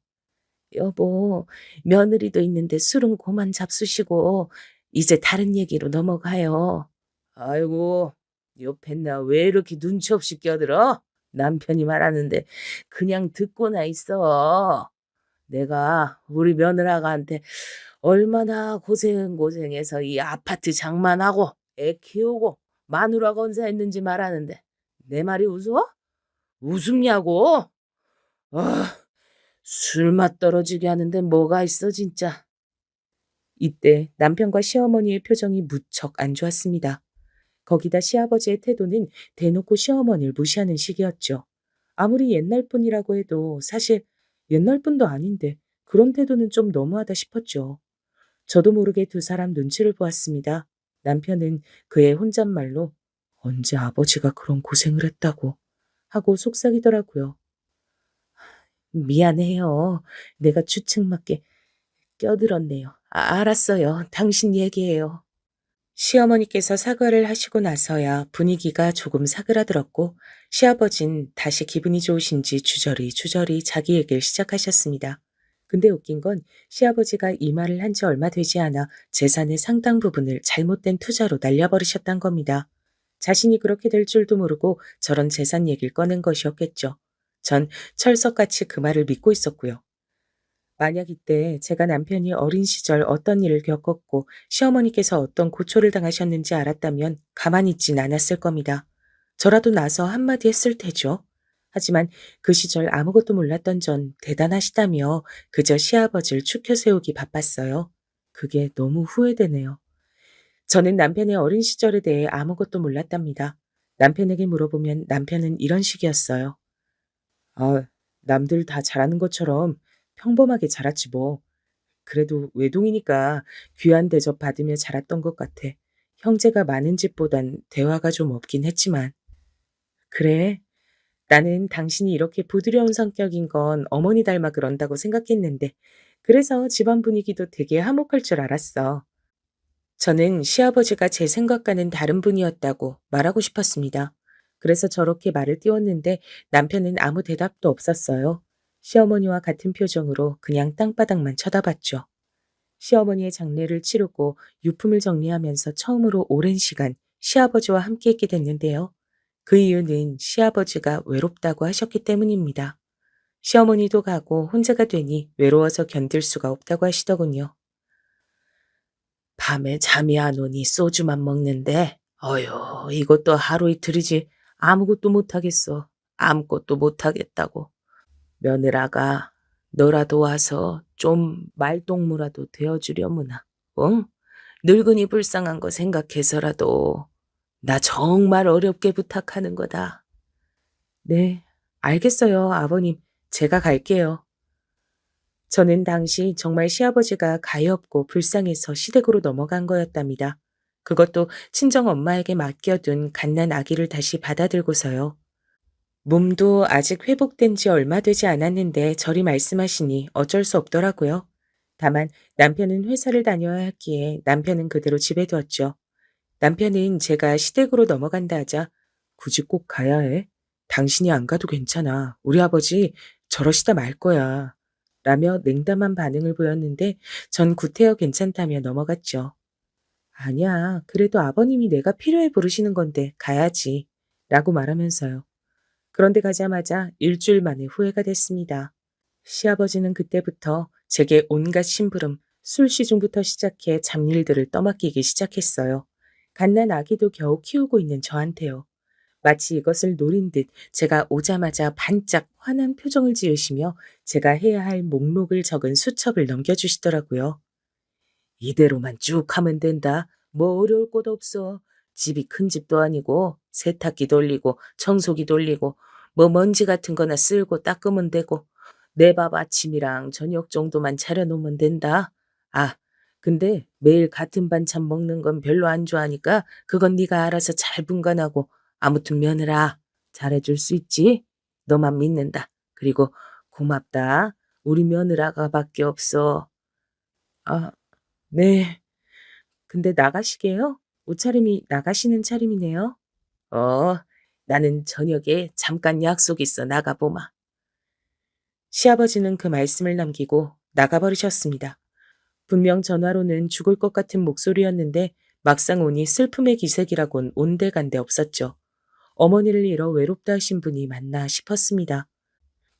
여보, 며느리도 있는데 술은 그만 잡수시고 이제 다른 얘기로 넘어가요. 아이고, 옆에 나 왜 이렇게 눈치 없이 껴들어? 남편이 말하는데 그냥 듣고나 있어. 내가 우리 며느라가한테 얼마나 고생해서 이 아파트 장만하고 애 키우고 마누라 건사했는지 말하는데 내 말이 웃어? 웃음냐고? 아, 술맛 떨어지게 하는데 뭐가 있어 진짜. 이때 남편과 시어머니의 표정이 무척 안 좋았습니다. 거기다 시아버지의 태도는 대놓고 시어머니를 무시하는 식이었죠. 아무리 옛날 분이라고 해도 사실 옛날 분도 아닌데 그런 태도는 좀 너무하다 싶었죠. 저도 모르게 두 사람 눈치를 보았습니다. 남편은 그의 혼잣말로 언제 아버지가 그런 고생을 했다고 하고 속삭이더라고요. 미안해요. 내가 주책맞게 껴들었네요. 알았어요. 당신 얘기해요. 시어머니께서 사과를 하시고 나서야 분위기가 조금 사그라들었고 시아버진 다시 기분이 좋으신지 주저리 자기 얘기를 시작하셨습니다. 근데 웃긴 건 시아버지가 이 말을 한 지 얼마 되지 않아 재산의 상당 부분을 잘못된 투자로 날려버리셨단 겁니다. 자신이 그렇게 될 줄도 모르고 저런 재산 얘기를 꺼낸 것이었겠죠. 전 철석같이 그 말을 믿고 있었고요. 만약 이때 제가 남편이 어린 시절 어떤 일을 겪었고 시어머니께서 어떤 고초를 당하셨는지 알았다면 가만히 있진 않았을 겁니다. 저라도 나서 한마디 했을 테죠. 하지만 그 시절 아무것도 몰랐던 전 대단하시다며 그저 시아버지를 추켜 세우기 바빴어요. 그게 너무 후회되네요. 저는 남편의 어린 시절에 대해 아무것도 몰랐답니다. 남편에게 물어보면 남편은 이런 식이었어요. 아, 남들 다 잘하는 것처럼 평범하게 자랐지 뭐. 그래도 외동이니까 귀한 대접 받으며 자랐던 것 같아. 형제가 많은 집보단 대화가 좀 없긴 했지만. 그래, 나는 당신이 이렇게 부드러운 성격인 건 어머니 닮아 그런다고 생각했는데, 그래서 집안 분위기도 되게 화목할 줄 알았어. 저는 시아버지가 제 생각과는 다른 분이었다고 말하고 싶었습니다. 그래서 저렇게 말을 띄웠는데 남편은 아무 대답도 없었어요. 시어머니와 같은 표정으로 그냥 땅바닥만 쳐다봤죠. 시어머니의 장례를 치르고 유품을 정리하면서 처음으로 오랜 시간 시아버지와 함께했게 됐는데요. 그 이유는 시아버지가 외롭다고 하셨기 때문입니다. 시어머니도 가고 혼자가 되니 외로워서 견딜 수가 없다고 하시더군요. 밤에 잠이 안 오니 소주만 먹는데, 어휴, 이것도 하루 이틀이지 아무것도 못하겠어. 아무것도 못하겠다고. 며느라가 너라도 와서 좀 말동무라도 되어주려무나. 응? 늙은이 불쌍한 거 생각해서라도 나 정말 어렵게 부탁하는 거다. 네, 알겠어요, 아버님. 제가 갈게요. 저는 당시 정말 시아버지가 가엾고 불쌍해서 시댁으로 넘어간 거였답니다. 그것도 친정 엄마에게 맡겨둔 갓난 아기를 다시 받아들고서요. 몸도 아직 회복된 지 얼마 되지 않았는데 저리 말씀하시니 어쩔 수 없더라고요. 다만 남편은 회사를 다녀야 했기에 남편은 그대로 집에 두었죠. 남편은 제가 시댁으로 넘어간다 하자 굳이 꼭 가야 해? 당신이 안 가도 괜찮아. 우리 아버지 저러시다 말 거야. 라며 냉담한 반응을 보였는데 전 구태여 괜찮다며 넘어갔죠. 아니야. 그래도 아버님이 내가 필요해 부르시는 건데 가야지. 라고 말하면서요. 그런데 가자마자 일주일 만에 후회가 됐습니다. 시아버지는 그때부터 제게 온갖 심부름, 술 시중부터 시작해 잡일들을 떠맡기기 시작했어요. 갓난 아기도 겨우 키우고 있는 저한테요. 마치 이것을 노린 듯 제가 오자마자 반짝 환한 표정을 지으시며 제가 해야 할 목록을 적은 수첩을 넘겨주시더라고요. 이대로만 쭉 하면 된다. 뭐 어려울 것 없어. 집이 큰 집도 아니고 세탁기 돌리고 청소기 돌리고 뭐 먼지 같은 거나 쓸고 닦으면 되고 내 밥 아침이랑 저녁 정도만 차려놓으면 된다. 아, 근데 매일 같은 반찬 먹는 건 별로 안 좋아하니까 그건 네가 알아서 잘 분간하고 아무튼 며느라 잘해줄 수 있지? 너만 믿는다. 그리고 고맙다. 우리 며느라가 밖에 없어. 아, 네. 근데 나가시게요? 옷차림이 나가시는 차림이네요. 어, 나는 저녁에 잠깐 약속 있어 나가보마. 시아버지는 그 말씀을 남기고 나가버리셨습니다. 분명 전화로는 죽을 것 같은 목소리였는데 막상 오니 슬픔의 기색이라곤 온데간데 없었죠. 어머니를 잃어 외롭다 하신 분이 맞나 싶었습니다.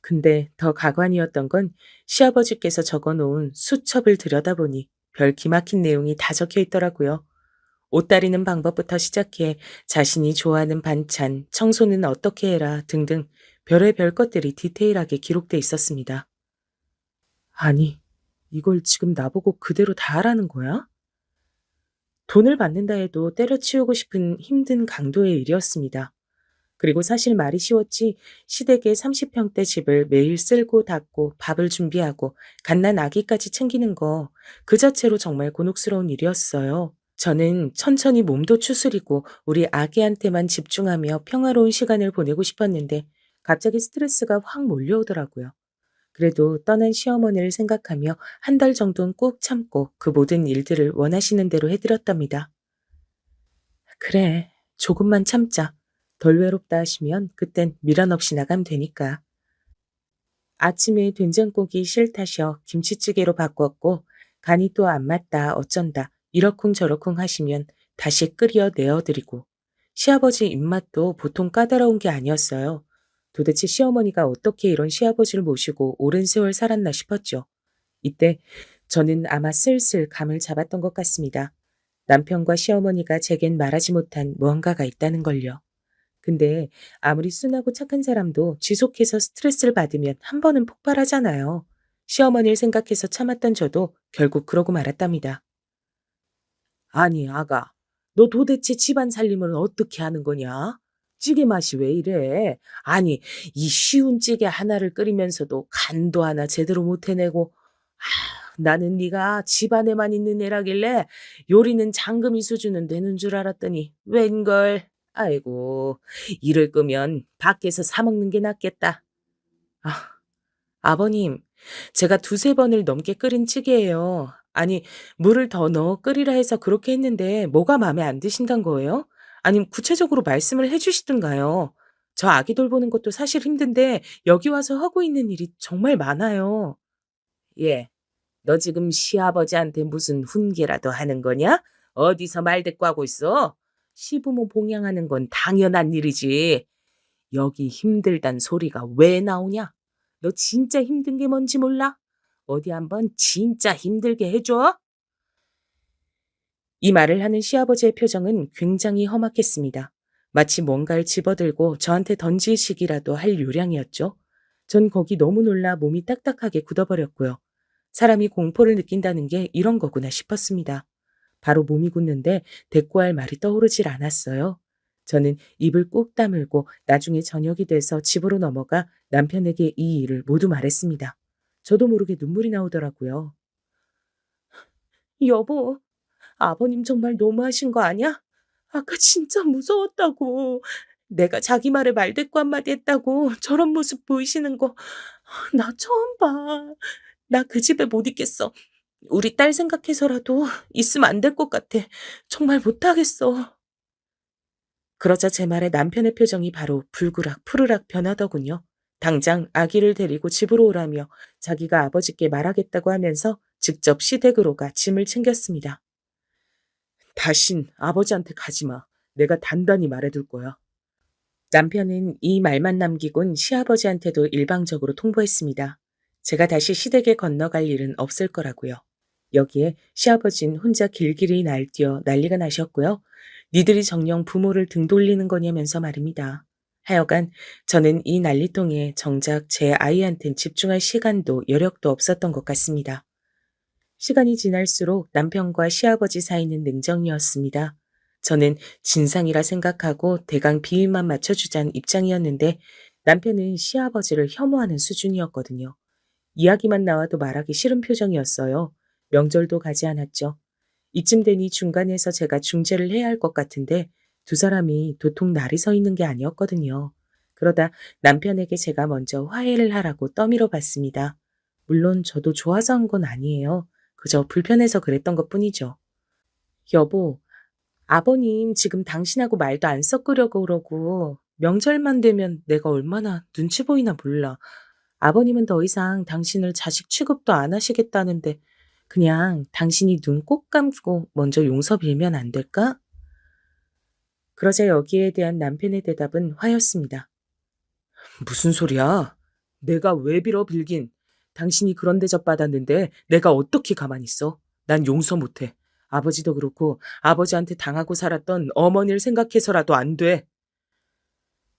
근데 더 가관이었던 건 시아버지께서 적어놓은 수첩을 들여다보니 별 기막힌 내용이 다 적혀 있더라고요. 옷 다리는 방법부터 시작해 자신이 좋아하는 반찬, 청소는 어떻게 해라 등등 별의별 것들이 디테일하게 기록돼 있었습니다. 아니, 이걸 지금 나보고 그대로 다 하라는 거야? 돈을 받는다 해도 때려치우고 싶은 힘든 강도의 일이었습니다. 그리고 사실 말이 쉬웠지 시댁의 30평대 집을 매일 쓸고 닦고 밥을 준비하고 갓난 아기까지 챙기는 거 그 자체로 정말 곤혹스러운 일이었어요. 저는 천천히 몸도 추스리고 우리 아기한테만 집중하며 평화로운 시간을 보내고 싶었는데 갑자기 스트레스가 확 몰려오더라고요. 그래도 떠난 시어머니를 생각하며 한 달 정도는 꾹 참고 그 모든 일들을 원하시는 대로 해드렸답니다. 그래, 조금만 참자. 덜 외롭다 하시면 그땐 미련 없이 나가면 되니까. 아침에 된장국이 싫다셔 김치찌개로 바꿨고 간이 또 안 맞다 어쩐다 이러쿵저러쿵 하시면 다시 끓여 내어드리고 시아버지 입맛도 보통 까다로운 게 아니었어요. 도대체 시어머니가 어떻게 이런 시아버지를 모시고 오랜 세월 살았나 싶었죠. 이때 저는 아마 슬슬 감을 잡았던 것 같습니다. 남편과 시어머니가 제겐 말하지 못한 무언가가 있다는 걸요. 근데 아무리 순하고 착한 사람도 지속해서 스트레스를 받으면 한 번은 폭발하잖아요. 시어머니를 생각해서 참았던 저도 결국 그러고 말았답니다. 아니, 아가, 너 도대체 집안 살림을 어떻게 하는 거냐? 찌개 맛이 왜 이래? 아니, 이 쉬운 찌개 하나를 끓이면서도 간도 하나 제대로 못 해내고, 나는 네가 집안에만 있는 애라길래 요리는 장금이 수준은 되는 줄 알았더니 웬걸. 아이고, 이를 끄면 밖에서 사 먹는 게 낫겠다. 아, 아버님, 제가 두세 번을 넘게 끓인 찌개예요. 아니, 물을 더 넣어 끓이라 해서 그렇게 했는데 뭐가 마음에 안 드신단 거예요? 아니면 구체적으로 말씀을 해주시든가요. 저 아기 돌보는 것도 사실 힘든데 여기 와서 하고 있는 일이 정말 많아요. 예, 너 지금 시아버지한테 무슨 훈계라도 하는 거냐? 어디서 말대꾸 하고 있어? 시부모 봉양하는 건 당연한 일이지. 여기 힘들단 소리가 왜 나오냐? 너 진짜 힘든 게 뭔지 몰라? 어디 한번 진짜 힘들게 해줘? 이 말을 하는 시아버지의 표정은 굉장히 험악했습니다. 마치 뭔가를 집어들고 저한테 던지시기라도 할 요량이었죠. 전 거기 너무 놀라 몸이 딱딱하게 굳어버렸고요. 사람이 공포를 느낀다는 게 이런 거구나 싶었습니다. 바로 몸이 굳는데 대꾸할 말이 떠오르질 않았어요. 저는 입을 꾹 다물고 나중에 저녁이 돼서 집으로 넘어가 남편에게 이 일을 모두 말했습니다. 저도 모르게 눈물이 나오더라고요. 여보, 아버님 정말 너무하신 거 아니야? 아까 진짜 무서웠다고. 내가 자기 말에 말대꾸 한마디 했다고 저런 모습 보이시는 거 나 처음 봐. 나 그 집에 못 있겠어. 우리 딸 생각해서라도 있으면 안 될 것 같아. 정말 못하겠어. 그러자 제 말에 남편의 표정이 바로 불그락 푸르락 변하더군요. 당장 아기를 데리고 집으로 오라며 자기가 아버지께 말하겠다고 하면서 직접 시댁으로 가 짐을 챙겼습니다. 다신 아버지한테 가지 마. 내가 단단히 말해둘 거야. 남편은 이 말만 남기곤 시아버지한테도 일방적으로 통보했습니다. 제가 다시 시댁에 건너갈 일은 없을 거라고요. 여기에 시아버진 혼자 길길이 날뛰어 난리가 나셨고요. 니들이 정녕 부모를 등 돌리는 거냐면서 말입니다. 하여간 저는 이 난리통에 정작 제 아이한텐 집중할 시간도 여력도 없었던 것 같습니다. 시간이 지날수록 남편과 시아버지 사이는 냉정이었습니다. 저는 진상이라 생각하고 대강 비위만 맞춰주자는 입장이었는데 남편은 시아버지를 혐오하는 수준이었거든요. 이야기만 나와도 말하기 싫은 표정이었어요. 명절도 가지 않았죠. 이쯤 되니 중간에서 제가 중재를 해야 할 것 같은데 두 사람이 도통 날이 서 있는 게 아니었거든요. 그러다 남편에게 제가 먼저 화해를 하라고 떠밀어 봤습니다. 물론 저도 좋아서 한 건 아니에요. 그저 불편해서 그랬던 것 뿐이죠. 여보, 아버님 지금 당신하고 말도 안 섞으려고 그러고 명절만 되면 내가 얼마나 눈치 보이나 몰라. 아버님은 더 이상 당신을 자식 취급도 안 하시겠다는데 그냥 당신이 눈 꼭 감고 먼저 용서 빌면 안 될까? 그러자 여기에 대한 남편의 대답은 화였습니다. 무슨 소리야? 내가 왜 빌어 빌긴? 당신이 그런 대접 받았는데 내가 어떻게 가만히 있어? 난 용서 못해. 아버지도 그렇고 아버지한테 당하고 살았던 어머니를 생각해서라도 안 돼.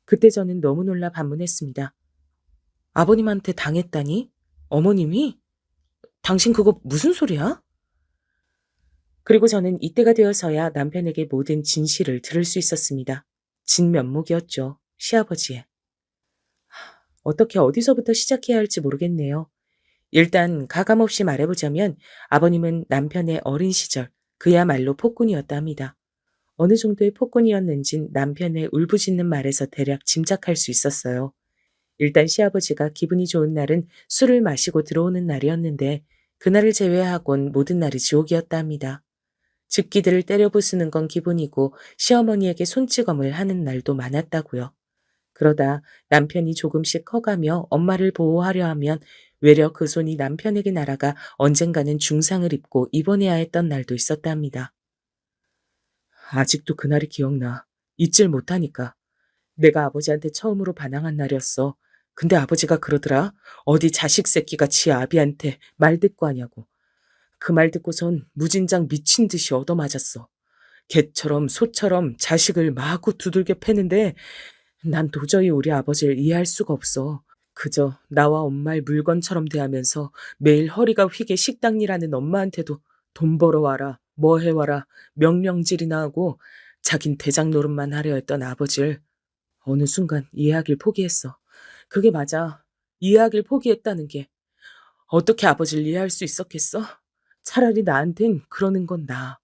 그때 저는 너무 놀라 반문했습니다. 아버님한테 당했다니? 어머님이? 당신 그거 무슨 소리야? 그리고 저는 이때가 되어서야 남편에게 모든 진실을 들을 수 있었습니다. 진면목이었죠. 시아버지의. 어떻게 어디서부터 시작해야 할지 모르겠네요. 일단 가감없이 말해보자면 아버님은 남편의 어린 시절 그야말로 폭군이었다 합니다. 어느 정도의 폭군이었는진 남편의 울부짖는 말에서 대략 짐작할 수 있었어요. 일단 시아버지가 기분이 좋은 날은 술을 마시고 들어오는 날이었는데 그날을 제외하곤 모든 날이 지옥이었다 합니다. 집기들을 때려 부수는 건 기본이고 시어머니에게 손찌검을 하는 날도 많았다고요. 그러다 남편이 조금씩 커가며 엄마를 보호하려 하면 외려 그 손이 남편에게 날아가 언젠가는 중상을 입고 입원해야 했던 날도 있었답니다. 아직도 그날이 기억나. 잊질 못하니까. 내가 아버지한테 처음으로 반항한 날이었어. 근데 아버지가 그러더라. 어디 자식 새끼가 지 아비한테 말 대꾸 하냐고. 그 말 듣고선 무진장 미친 듯이 얻어맞았어. 개처럼 소처럼 자식을 마구 두들겨 패는데 난 도저히 우리 아버지를 이해할 수가 없어. 그저 나와 엄마를 물건처럼 대하면서 매일 허리가 휘게 식당 일하는 엄마한테도 돈 벌어와라, 뭐 해와라, 명령질이나 하고 자긴 대장 노릇만 하려 했던 아버지를 어느 순간 이해하길 포기했어. 그게 맞아. 이해하길 포기했다는 게. 어떻게 아버지를 이해할 수 있었겠어? 차라리 나한텐 그러는 건 나아.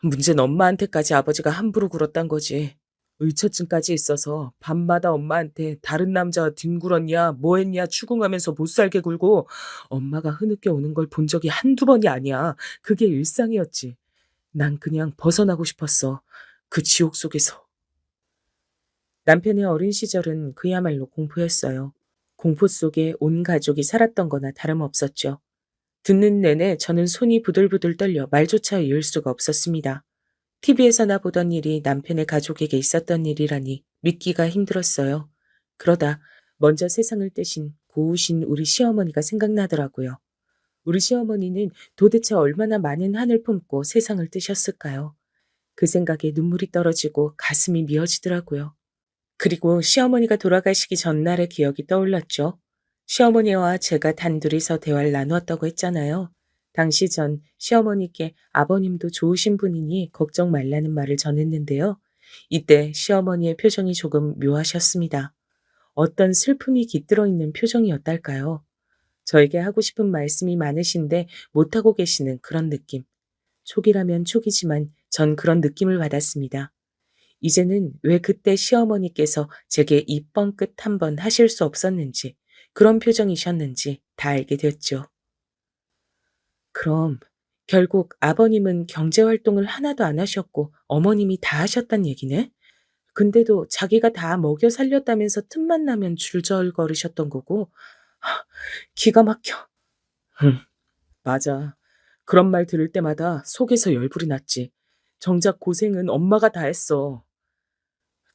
문제는 엄마한테까지 아버지가 함부로 굴었단 거지. 의처증까지 있어서 밤마다 엄마한테 다른 남자와 뒹굴었냐 뭐 했냐 추궁하면서 못살게 굴고 엄마가 흐느껴 오는 걸 본 적이 한두 번이 아니야. 그게 일상이었지. 난 그냥 벗어나고 싶었어. 그 지옥 속에서. 남편의 어린 시절은 그야말로 공포였어요. 공포 속에 온 가족이 살았던 거나 다름없었죠. 듣는 내내 저는 손이 부들부들 떨려 말조차 이을 수가 없었습니다. TV에서나 보던 일이 남편의 가족에게 있었던 일이라니 믿기가 힘들었어요. 그러다 먼저 세상을 떼신 고우신 우리 시어머니가 생각나더라고요. 우리 시어머니는 도대체 얼마나 많은 한을 품고 세상을 뜨셨을까요? 그 생각에 눈물이 떨어지고 가슴이 미어지더라고요. 그리고 시어머니가 돌아가시기 전날의 기억이 떠올랐죠. 시어머니와 제가 단둘이서 대화를 나누었다고 했잖아요. 당시 전 시어머니께 아버님도 좋으신 분이니 걱정 말라는 말을 전했는데요. 이때 시어머니의 표정이 조금 묘하셨습니다. 어떤 슬픔이 깃들어 있는 표정이었달까요? 저에게 하고 싶은 말씀이 많으신데 못하고 계시는 그런 느낌. 촉이라면 촉이지만 전 그런 느낌을 받았습니다. 이제는 왜 그때 시어머니께서 제게 이 뻥끗 한번 하실 수 없었는지, 그런 표정이셨는지 다 알게 됐죠. 그럼 결국 아버님은 경제활동을 하나도 안 하셨고 어머님이 다 하셨단 얘기네? 근데도 자기가 다 먹여 살렸다면서 틈만 나면 줄절거리셨던 거고, 하, 기가 막혀. 응, 맞아. 그런 말 들을 때마다 속에서 열불이 났지. 정작 고생은 엄마가 다 했어.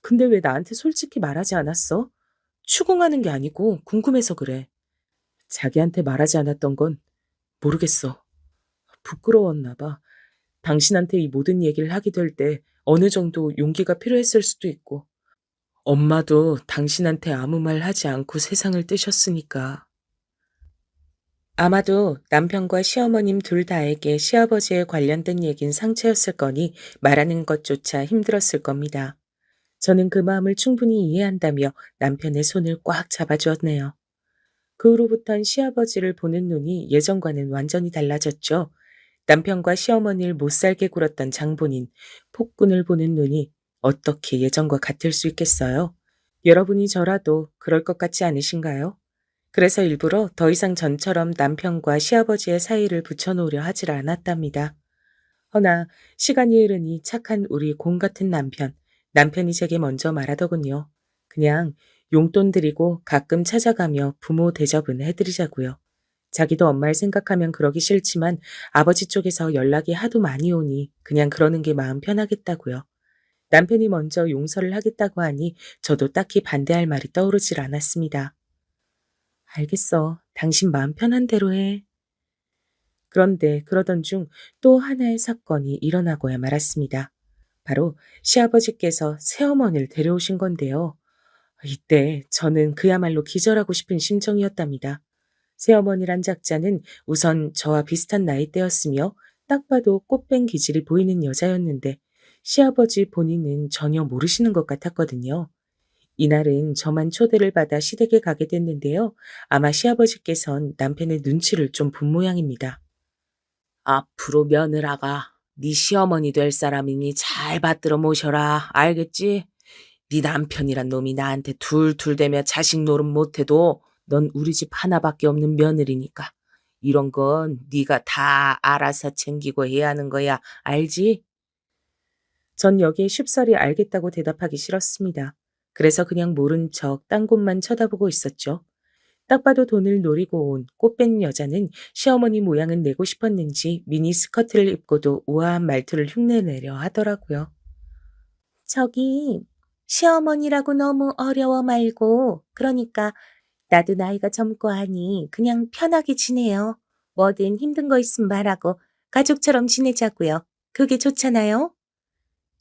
근데 왜 나한테 솔직히 말하지 않았어? 추궁하는 게 아니고 궁금해서 그래. 자기한테 말하지 않았던 건 모르겠어. 부끄러웠나 봐. 당신한테 이 모든 얘기를 하게 될 때 어느 정도 용기가 필요했을 수도 있고. 엄마도 당신한테 아무 말 하지 않고 세상을 뜨셨으니까. 아마도 남편과 시어머님 둘 다에게 시아버지에 관련된 얘긴 상처였을 거니 말하는 것조차 힘들었을 겁니다. 저는 그 마음을 충분히 이해한다며 남편의 손을 꽉 잡아주었네요. 그 후로부턴 시아버지를 보는 눈이 예전과는 완전히 달라졌죠. 남편과 시어머니를 못살게 굴었던 장본인, 폭군을 보는 눈이 어떻게 예전과 같을 수 있겠어요? 여러분이 저라도 그럴 것 같지 않으신가요? 그래서 일부러 더 이상 전처럼 남편과 시아버지의 사이를 붙여놓으려 하질 않았답니다. 허나 시간이 흐르니 착한 우리 공 같은 남편이 제게 먼저 말하더군요. 그냥 용돈 드리고 가끔 찾아가며 부모 대접은 해드리자고요. 자기도 엄마를 생각하면 그러기 싫지만 아버지 쪽에서 연락이 하도 많이 오니 그냥 그러는 게 마음 편하겠다고요. 남편이 먼저 용서를 하겠다고 하니 저도 딱히 반대할 말이 떠오르질 않았습니다. 알겠어. 당신 마음 편한 대로 해. 그런데 그러던 중 또 하나의 사건이 일어나고야 말았습니다. 바로 시아버지께서 새어머니를 데려오신 건데요. 이때 저는 그야말로 기절하고 싶은 심정이었답니다. 새어머니란 작자는 우선 저와 비슷한 나이대였으며 딱 봐도 꽃뱀 기질이 보이는 여자였는데 시아버지 본인은 전혀 모르시는 것 같았거든요. 이날은 저만 초대를 받아 시댁에 가게 됐는데요. 아마 시아버지께선 남편의 눈치를 좀 본 모양입니다. 앞으로 며느라가 네 시어머니 될 사람이니 잘 받들어 모셔라. 알겠지? 네 남편이란 놈이 나한테 툴툴대며 자식 노릇 못해도 넌 우리 집 하나밖에 없는 며느리니까. 이런 건 네가 다 알아서 챙기고 해야 하는 거야. 알지? 전 여기에 쉽사리 알겠다고 대답하기 싫었습니다. 그래서 그냥 모른 척 딴 곳만 쳐다보고 있었죠. 딱 봐도 돈을 노리고 온 꽃뱀 여자는 시어머니 모양은 내고 싶었는지 미니 스커트를 입고도 우아한 말투를 흉내내려 하더라고요. 저기 시어머니라고 너무 어려워 말고 그러니까 나도 나이가 젊고 하니 그냥 편하게 지내요. 뭐든 힘든 거 있으면 말하고 가족처럼 지내자고요. 그게 좋잖아요.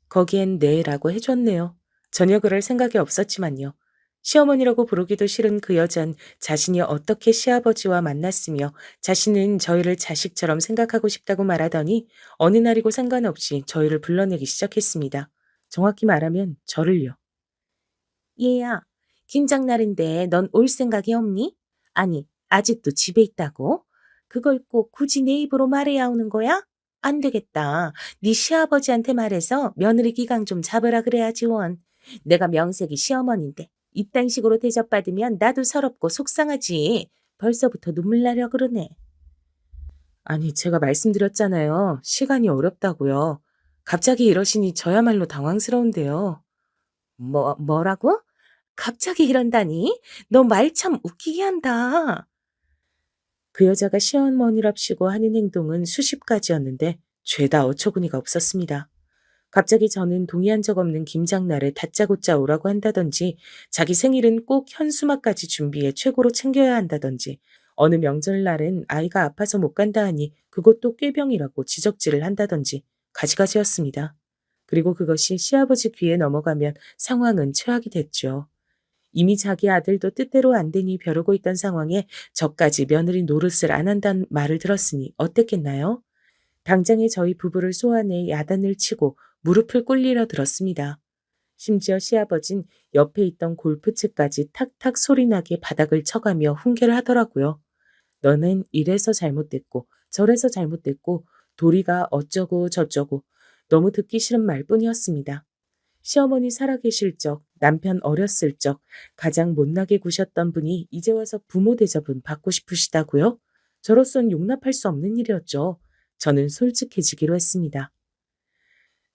거기엔 네라고 해줬네요. 전혀 그럴 생각이 없었지만요. 시어머니라고 부르기도 싫은 그 여잔 자신이 어떻게 시아버지와 만났으며 자신은 저희를 자식처럼 생각하고 싶다고 말하더니 어느 날이고 상관없이 저희를 불러내기 시작했습니다. 정확히 말하면 저를요. 얘야, 김장날인데 넌 올 생각이 없니? 아니, 아직도 집에 있다고? 그걸 꼭 굳이 내 입으로 말해야 오는 거야? 안 되겠다. 네 시아버지한테 말해서 며느리 기강 좀 잡으라 그래야지 원. 내가 명색이 시어머니인데 이딴 식으로 대접받으면 나도 서럽고 속상하지. 벌써부터 눈물 나려 그러네. 아니, 제가 말씀드렸잖아요. 시간이 어렵다고요. 갑자기 이러시니 저야말로 당황스러운데요. 뭐라고? 갑자기 이런다니? 너 말 참 웃기게 한다. 그 여자가 시어머니랍시고 하는 행동은 수십 가지였는데 죄다 어처구니가 없었습니다. 갑자기 저는 동의한 적 없는 김장날에 다짜고짜 오라고 한다든지 자기 생일은 꼭 현수막까지 준비해 최고로 챙겨야 한다든지 어느 명절날은 아이가 아파서 못 간다 하니 그것도 꾀병이라고 지적질을 한다든지 가지가지였습니다. 그리고 그것이 시아버지 귀에 넘어가면 상황은 최악이 됐죠. 이미 자기 아들도 뜻대로 안 되니 벼르고 있던 상황에 저까지 며느리 노릇을 안 한다는 말을 들었으니 어땠겠나요? 당장에 저희 부부를 소환해 야단을 치고 무릎을 꿇리려 들었습니다. 심지어 시아버진 옆에 있던 골프채까지 탁탁 소리나게 바닥을 쳐가며 훈계를 하더라고요. 너는 이래서 잘못됐고 저래서 잘못됐고 도리가 어쩌고 저쩌고 너무 듣기 싫은 말뿐이었습니다. 시어머니 살아계실 적, 남편 어렸을 적 가장 못나게 구셨던 분이 이제 와서 부모 대접은 받고 싶으시다고요? 저로선 용납할 수 없는 일이었죠. 저는 솔직해지기로 했습니다.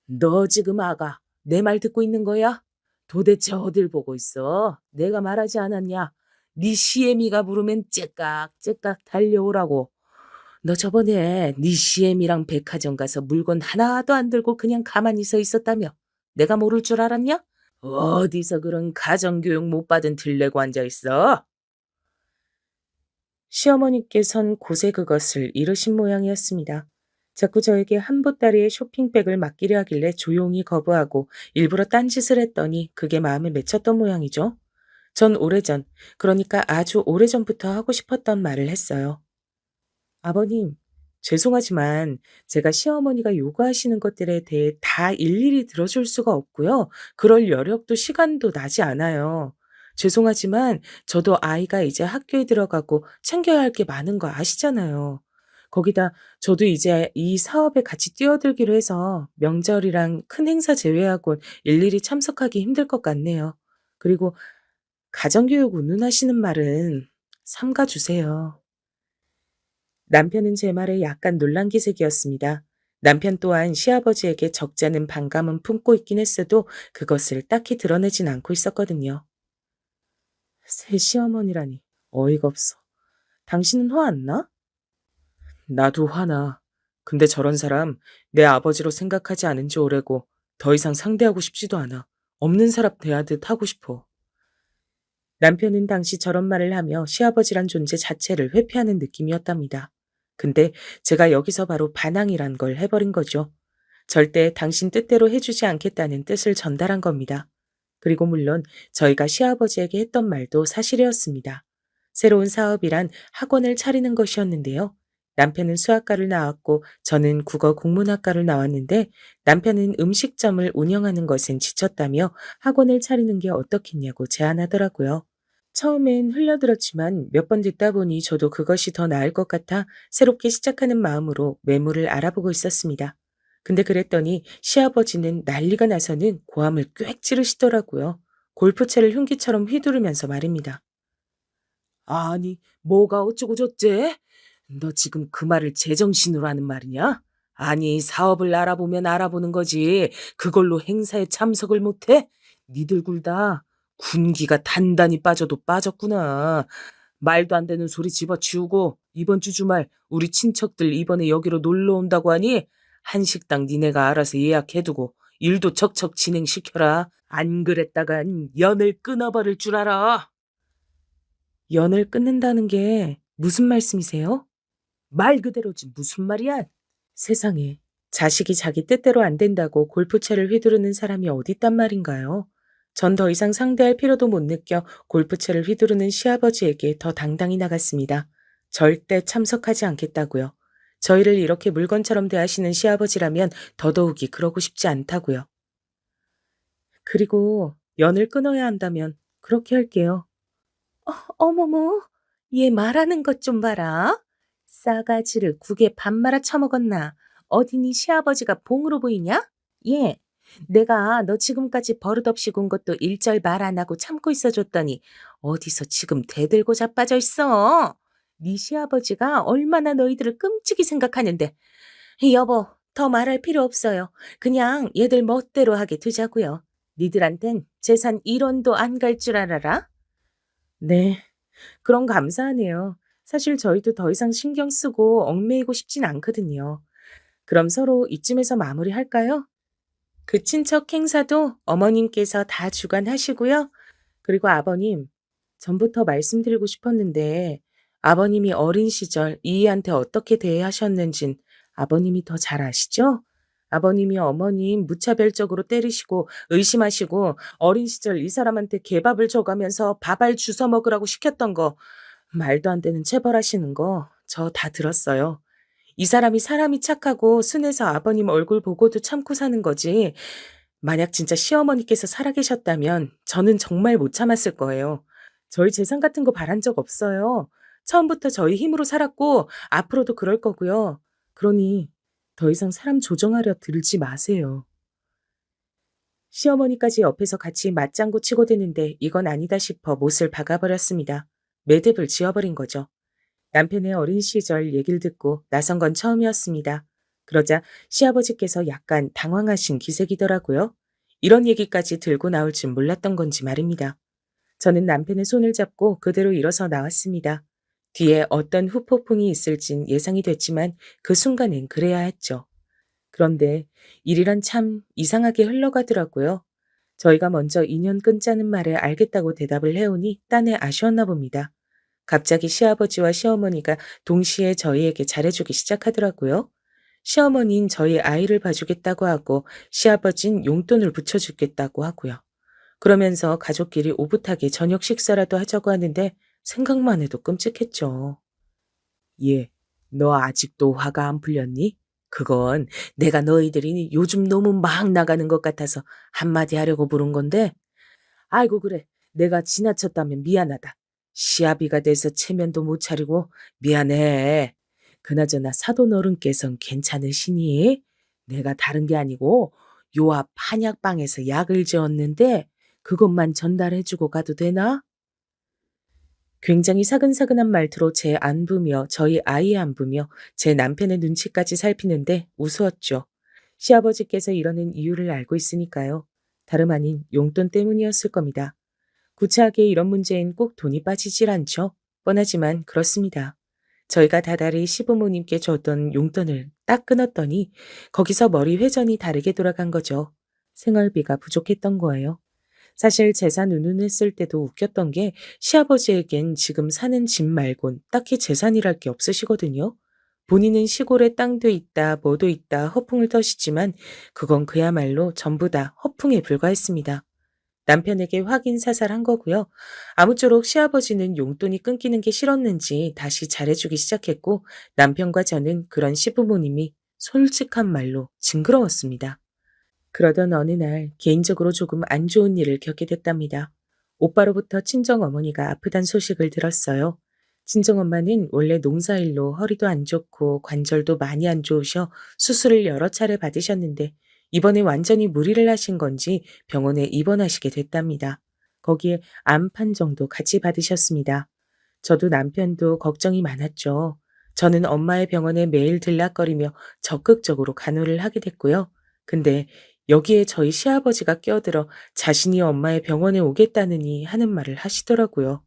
너 지금 아가 내 말 듣고 있는 거야? 도대체 어딜 보고 있어? 내가 말하지 않았냐? 네 시애미가 부르면 째깍째깍 달려오라고. 너 저번에 네 시애미랑 백화점 가서 물건 하나도 안 들고 그냥 가만히 서 있었다며. 내가 모를 줄 알았냐? 어디서 그런 가정교육 못 받은 들레고 앉아 있어? 시어머니께선 곧에 그것을 이르신 모양이었습니다. 자꾸 저에게 한 보따리의 쇼핑백을 맡기려 하길래 조용히 거부하고 일부러 딴짓을 했더니 그게 마음에 맺혔던 모양이죠. 전 오래전, 그러니까 아주 오래전부터 하고 싶었던 말을 했어요. 아버님, 죄송하지만 제가 시어머니가 요구하시는 것들에 대해 다 일일이 들어줄 수가 없고요. 그럴 여력도 시간도 나지 않아요. 죄송하지만 저도 아이가 이제 학교에 들어가고 챙겨야 할 게 많은 거 아시잖아요. 거기다 저도 이제 이 사업에 같이 뛰어들기로 해서 명절이랑 큰 행사 제외하곤 일일이 참석하기 힘들 것 같네요. 그리고 가정교육 운운하시는 말은 삼가 주세요. 남편은 제 말에 약간 놀란 기색이었습니다. 남편 또한 시아버지에게 적잖은 반감은 품고 있긴 했어도 그것을 딱히 드러내진 않고 있었거든요. 새 시어머니라니 어이가 없어. 당신은 화 안 나? 나도 화나. 근데 저런 사람 내 아버지로 생각하지 않은 지 오래고 더 이상 상대하고 싶지도 않아. 없는 사람 대하듯 하고 싶어. 남편은 당시 저런 말을 하며 시아버지란 존재 자체를 회피하는 느낌이었답니다. 근데 제가 여기서 바로 반항이란 걸 해버린 거죠. 절대 당신 뜻대로 해주지 않겠다는 뜻을 전달한 겁니다. 그리고 물론 저희가 시아버지에게 했던 말도 사실이었습니다. 새로운 사업이란 학원을 차리는 것이었는데요. 남편은 수학과를 나왔고 저는 국어 국문학과를 나왔는데 남편은 음식점을 운영하는 것엔 지쳤다며 학원을 차리는 게 어떻겠냐고 제안하더라고요. 처음엔 흘려들었지만 몇 번 듣다 보니 저도 그것이 더 나을 것 같아 새롭게 시작하는 마음으로 매물을 알아보고 있었습니다. 근데 그랬더니 시아버지는 난리가 나서는 고함을 꽥 지르시더라고요. 골프채를 흉기처럼 휘두르면서 말입니다. 아니, 뭐가 어쩌고 저째? 너 지금 그 말을 제정신으로 하는 말이냐? 아니, 사업을 알아보면 알아보는 거지. 그걸로 행사에 참석을 못해? 니들 굴다 군기가 단단히 빠져도 빠졌구나. 말도 안 되는 소리 집어치우고 이번 주 주말 우리 친척들 이번에 여기로 놀러 온다고 하니 한식당 니네가 알아서 예약해두고 일도 척척 진행시켜라. 안 그랬다간 연을 끊어버릴 줄 알아. 연을 끊는다는 게 무슨 말씀이세요? 말 그대로지 무슨 말이야? 세상에, 자식이 자기 뜻대로 안 된다고 골프채를 휘두르는 사람이 어딨단 말인가요? 전 더 이상 상대할 필요도 못 느껴 골프채를 휘두르는 시아버지에게 더 당당히 나갔습니다. 절대 참석하지 않겠다고요. 저희를 이렇게 물건처럼 대하시는 시아버지라면 더더욱이 그러고 싶지 않다고요. 그리고 연을 끊어야 한다면 그렇게 할게요. 어머머, 얘 말하는 것 좀 봐라. 싸가지를 국에 밥 말아 처먹었나? 어디니 시아버지가 봉으로 보이냐? 얘, 내가 너 지금까지 버릇없이 군 것도 일절 말 안 하고 참고 있어줬더니 어디서 지금 대들고 자빠져 있어? 네 시아버지가 얼마나 너희들을 끔찍이 생각하는데. 여보, 더 말할 필요 없어요. 그냥 얘들 멋대로 하게 두자고요. 니들한텐 재산 1원도 안 갈 줄 알아라? 네. 그럼 감사하네요. 사실 저희도 더 이상 신경 쓰고 얽매이고 싶진 않거든요. 그럼 서로 이쯤에서 마무리할까요? 그 친척 행사도 어머님께서 다 주관하시고요. 그리고 아버님, 전부터 말씀드리고 싶었는데 아버님이 어린 시절 이희한테 어떻게 대하셨는진 아버님이 더 잘 아시죠? 아버님이 어머님 무차별적으로 때리시고 의심하시고 어린 시절 이 사람한테 개밥을 줘가면서 밥알 주워 먹으라고 시켰던 거 말도 안 되는 체벌하시는 거 저 다 들었어요. 이 사람이 사람이 착하고 순해서 아버님 얼굴 보고도 참고 사는 거지. 만약 진짜 시어머니께서 살아계셨다면 저는 정말 못 참았을 거예요. 저희 재산 같은 거 바란 적 없어요. 처음부터 저희 힘으로 살았고 앞으로도 그럴 거고요. 그러니 더 이상 사람 조정하려 들지 마세요. 시어머니까지 옆에서 같이 맞장구 치고 드는데 이건 아니다 싶어 못을 박아버렸습니다. 매듭을 지어버린 거죠. 남편의 어린 시절 얘기를 듣고 나선 건 처음이었습니다. 그러자 시아버지께서 약간 당황하신 기색이더라고요. 이런 얘기까지 들고 나올 줄 몰랐던 건지 말입니다. 저는 남편의 손을 잡고 그대로 일어서 나왔습니다. 뒤에 어떤 후폭풍이 있을진 예상이 됐지만 그 순간엔 그래야 했죠. 그런데 일이란 참 이상하게 흘러가더라고요. 저희가 먼저 인연 끊자는 말에 알겠다고 대답을 해오니 딴에 아쉬웠나 봅니다. 갑자기 시아버지와 시어머니가 동시에 저희에게 잘해주기 시작하더라고요. 시어머니는 저희 아이를 봐주겠다고 하고 시아버진 용돈을 붙여주겠다고 하고요. 그러면서 가족끼리 오붓하게 저녁 식사라도 하자고 하는데 생각만 해도 끔찍했죠. 예, 너 아직도 화가 안 풀렸니? 그건 내가 너희들이 요즘 너무 막 나가는 것 같아서 한마디 하려고 부른 건데, 아이고 그래, 내가 지나쳤다면 미안하다. 시아비가 돼서 체면도 못 차리고 미안해. 그나저나 사돈 어른께선 괜찮으시니? 내가 다른 게 아니고 요 앞 한약방에서 약을 지었는데 그것만 전달해주고 가도 되나? 굉장히 사근사근한 말투로 제 안부며 저희 아이의 안부며 제 남편의 눈치까지 살피는데 우스웠죠. 시아버지께서 이러는 이유를 알고 있으니까요. 다름 아닌 용돈 때문이었을 겁니다. 구차하게 이런 문제엔 꼭 돈이 빠지질 않죠. 뻔하지만 그렇습니다. 저희가 다달이 시부모님께 줬던 용돈을 딱 끊었더니 거기서 머리 회전이 다르게 돌아간 거죠. 생활비가 부족했던 거예요. 사실 재산 운운했을 때도 웃겼던 게 시아버지에겐 지금 사는 집 말곤 딱히 재산이랄 게 없으시거든요. 본인은 시골에 땅도 있다, 뭐도 있다 허풍을 터시지만 그건 그야말로 전부 다 허풍에 불과했습니다. 남편에게 확인 사살한 거고요. 아무쪼록 시아버지는 용돈이 끊기는 게 싫었는지 다시 잘해주기 시작했고 남편과 저는 그런 시부모님이 솔직한 말로 징그러웠습니다. 그러던 어느 날 개인적으로 조금 안 좋은 일을 겪게 됐답니다. 오빠로부터 친정어머니가 아프단 소식을 들었어요. 친정엄마는 원래 농사일로 허리도 안 좋고 관절도 많이 안 좋으셔 수술을 여러 차례 받으셨는데 이번에 완전히 무리를 하신 건지 병원에 입원하시게 됐답니다. 거기에 암 판정도 같이 받으셨습니다. 저도 남편도 걱정이 많았죠. 저는 엄마의 병원에 매일 들락거리며 적극적으로 간호를 하게 됐고요. 근데 여기에 저희 시아버지가 끼어들어 자신이 엄마의 병원에 오겠다느니 하는 말을 하시더라고요.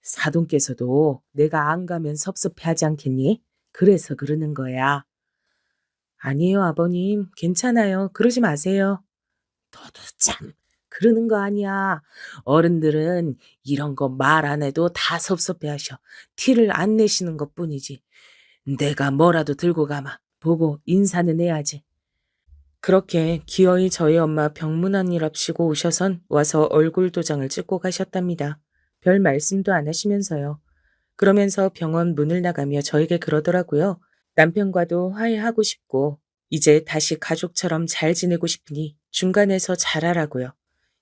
사돈께서도 내가 안 가면 섭섭해하지 않겠니? 그래서 그러는 거야. 아니에요, 아버님. 괜찮아요. 그러지 마세요. 너도 참. 그러는 거 아니야. 어른들은 이런 거 말 안 해도 다 섭섭해 하셔. 티를 안 내시는 것 뿐이지. 내가 뭐라도 들고 가마. 보고 인사는 해야지. 그렇게 기어이 저희 엄마 병문안이랍시고 오셔선 와서 얼굴 도장을 찍고 가셨답니다. 별 말씀도 안 하시면서요. 그러면서 병원 문을 나가며 저에게 그러더라고요. 남편과도 화해하고 싶고 이제 다시 가족처럼 잘 지내고 싶으니 중간에서 잘하라고요.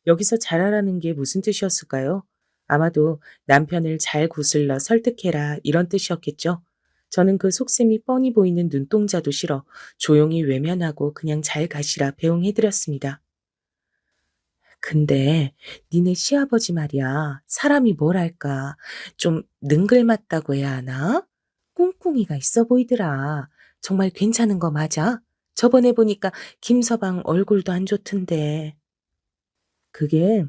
여기서 잘하라는 게 무슨 뜻이었을까요? 아마도 남편을 잘 구슬러 설득해라 이런 뜻이었겠죠. 저는 그 속셈이 뻔히 보이는 눈동자도 싫어 조용히 외면하고 그냥 잘 가시라 배웅해드렸습니다. 근데 니네 시아버지 말이야. 사람이 뭐랄까. 좀 능글맞다고 해야 하나? 꿍꿍이가 있어 보이더라. 정말 괜찮은 거 맞아? 저번에 보니까 김서방 얼굴도 안 좋던데. 그게,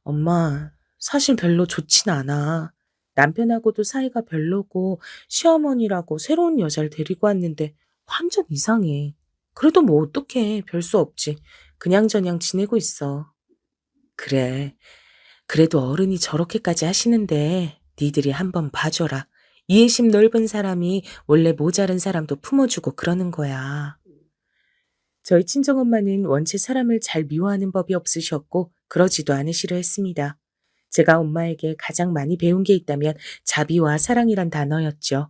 엄마, 사실 별로 좋진 않아. 남편하고도 사이가 별로고, 시어머니라고 새로운 여자를 데리고 왔는데, 완전 이상해. 그래도 뭐 어떡해. 별 수 없지. 그냥저냥 지내고 있어. 그래. 그래도 어른이 저렇게까지 하시는데, 니들이 한번 봐줘라. 이해심 넓은 사람이 원래 모자른 사람도 품어주고 그러는 거야. 저희 친정엄마는 원체 사람을 잘 미워하는 법이 없으셨고 그러지도 않으시려 했습니다. 제가 엄마에게 가장 많이 배운 게 있다면 자비와 사랑이란 단어였죠.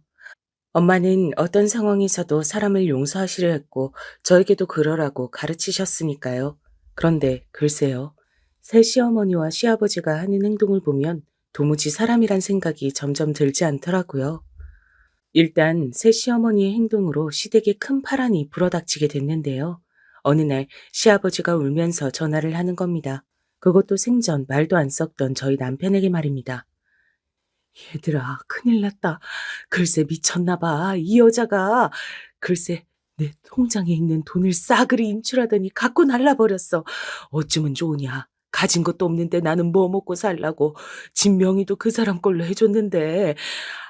엄마는 어떤 상황에서도 사람을 용서하시려 했고 저에게도 그러라고 가르치셨으니까요. 그런데 글쎄요. 새 시어머니와 시아버지가 하는 행동을 보면 도무지 사람이란 생각이 점점 들지 않더라고요. 일단 새 시어머니의 행동으로 시댁에 큰 파란이 불어닥치게 됐는데요. 어느 날 시아버지가 울면서 전화를 하는 겁니다. 그것도 생전 말도 안 섞던 저희 남편에게 말입니다. 얘들아, 큰일 났다. 글쎄 미쳤나 봐. 이 여자가 글쎄 내 통장에 있는 돈을 싸그리 인출하더니 갖고 날라버렸어. 어쩌면 좋으냐. 가진 것도 없는데 나는 뭐 먹고 살라고. 집 명의도 그 사람 걸로 해줬는데.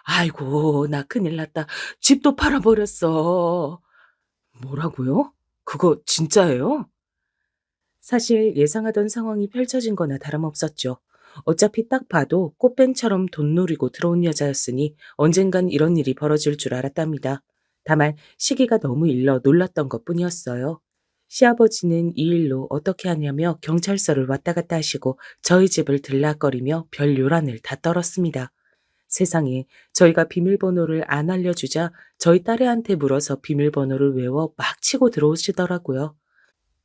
아이고, 나 큰일 났다. 집도 팔아버렸어. 뭐라고요? 그거 진짜예요? 사실 예상하던 상황이 펼쳐진 거나 다름없었죠. 어차피 딱 봐도 꽃뱀처럼 돈 노리고 들어온 여자였으니 언젠간 이런 일이 벌어질 줄 알았답니다. 다만 시기가 너무 일러 놀랐던 것뿐이었어요. 시아버지는 이 일로 어떻게 하냐며 경찰서를 왔다 갔다 하시고 저희 집을 들락거리며 별 요란을 다 떨었습니다. 세상에 저희가 비밀번호를 안 알려주자 저희 딸애한테 물어서 비밀번호를 외워 막 치고 들어오시더라고요.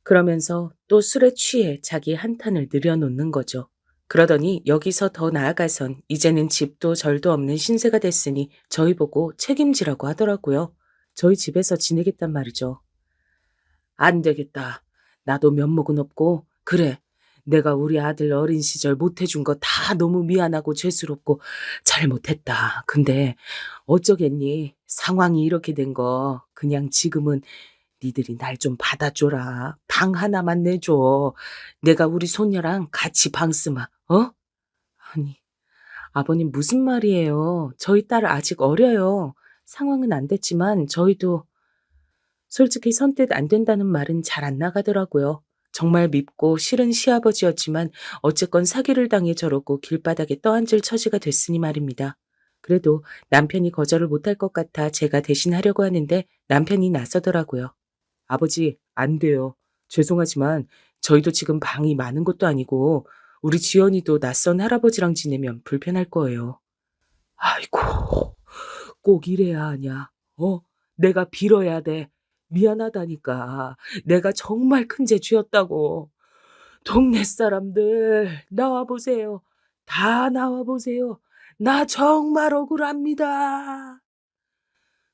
그러면서 또 술에 취해 자기 한탄을 늘여놓는 거죠. 그러더니 여기서 더 나아가선 이제는 집도 절도 없는 신세가 됐으니 저희 보고 책임지라고 하더라고요. 저희 집에서 지내겠단 말이죠. 안 되겠다. 나도 면목은 없고 그래. 내가 우리 아들 어린 시절 못해준 거 다 너무 미안하고 죄스럽고 잘못했다. 근데 어쩌겠니? 상황이 이렇게 된 거 그냥 지금은 니들이 날 좀 받아줘라. 방 하나만 내줘. 내가 우리 손녀랑 같이 방 쓰마. 어? 아니, 아버님 무슨 말이에요. 저희 딸 아직 어려요. 상황은 안 됐지만 저희도 솔직히 선뜻 안 된다는 말은 잘 안 나가더라고요. 정말 밉고 싫은 시아버지였지만 어쨌건 사기를 당해 저러고 길바닥에 떠앉을 처지가 됐으니 말입니다. 그래도 남편이 거절을 못할 것 같아 제가 대신 하려고 하는데 남편이 나서더라고요. 아버지, 안 돼요. 죄송하지만 저희도 지금 방이 많은 것도 아니고 우리 지연이도 낯선 할아버지랑 지내면 불편할 거예요. 아이고, 꼭 이래야 하냐. 내가 빌어야 돼. 미안하다니까. 내가 정말 큰 죄 지었다고. 동네 사람들 나와보세요. 다 나와보세요. 나 정말 억울합니다.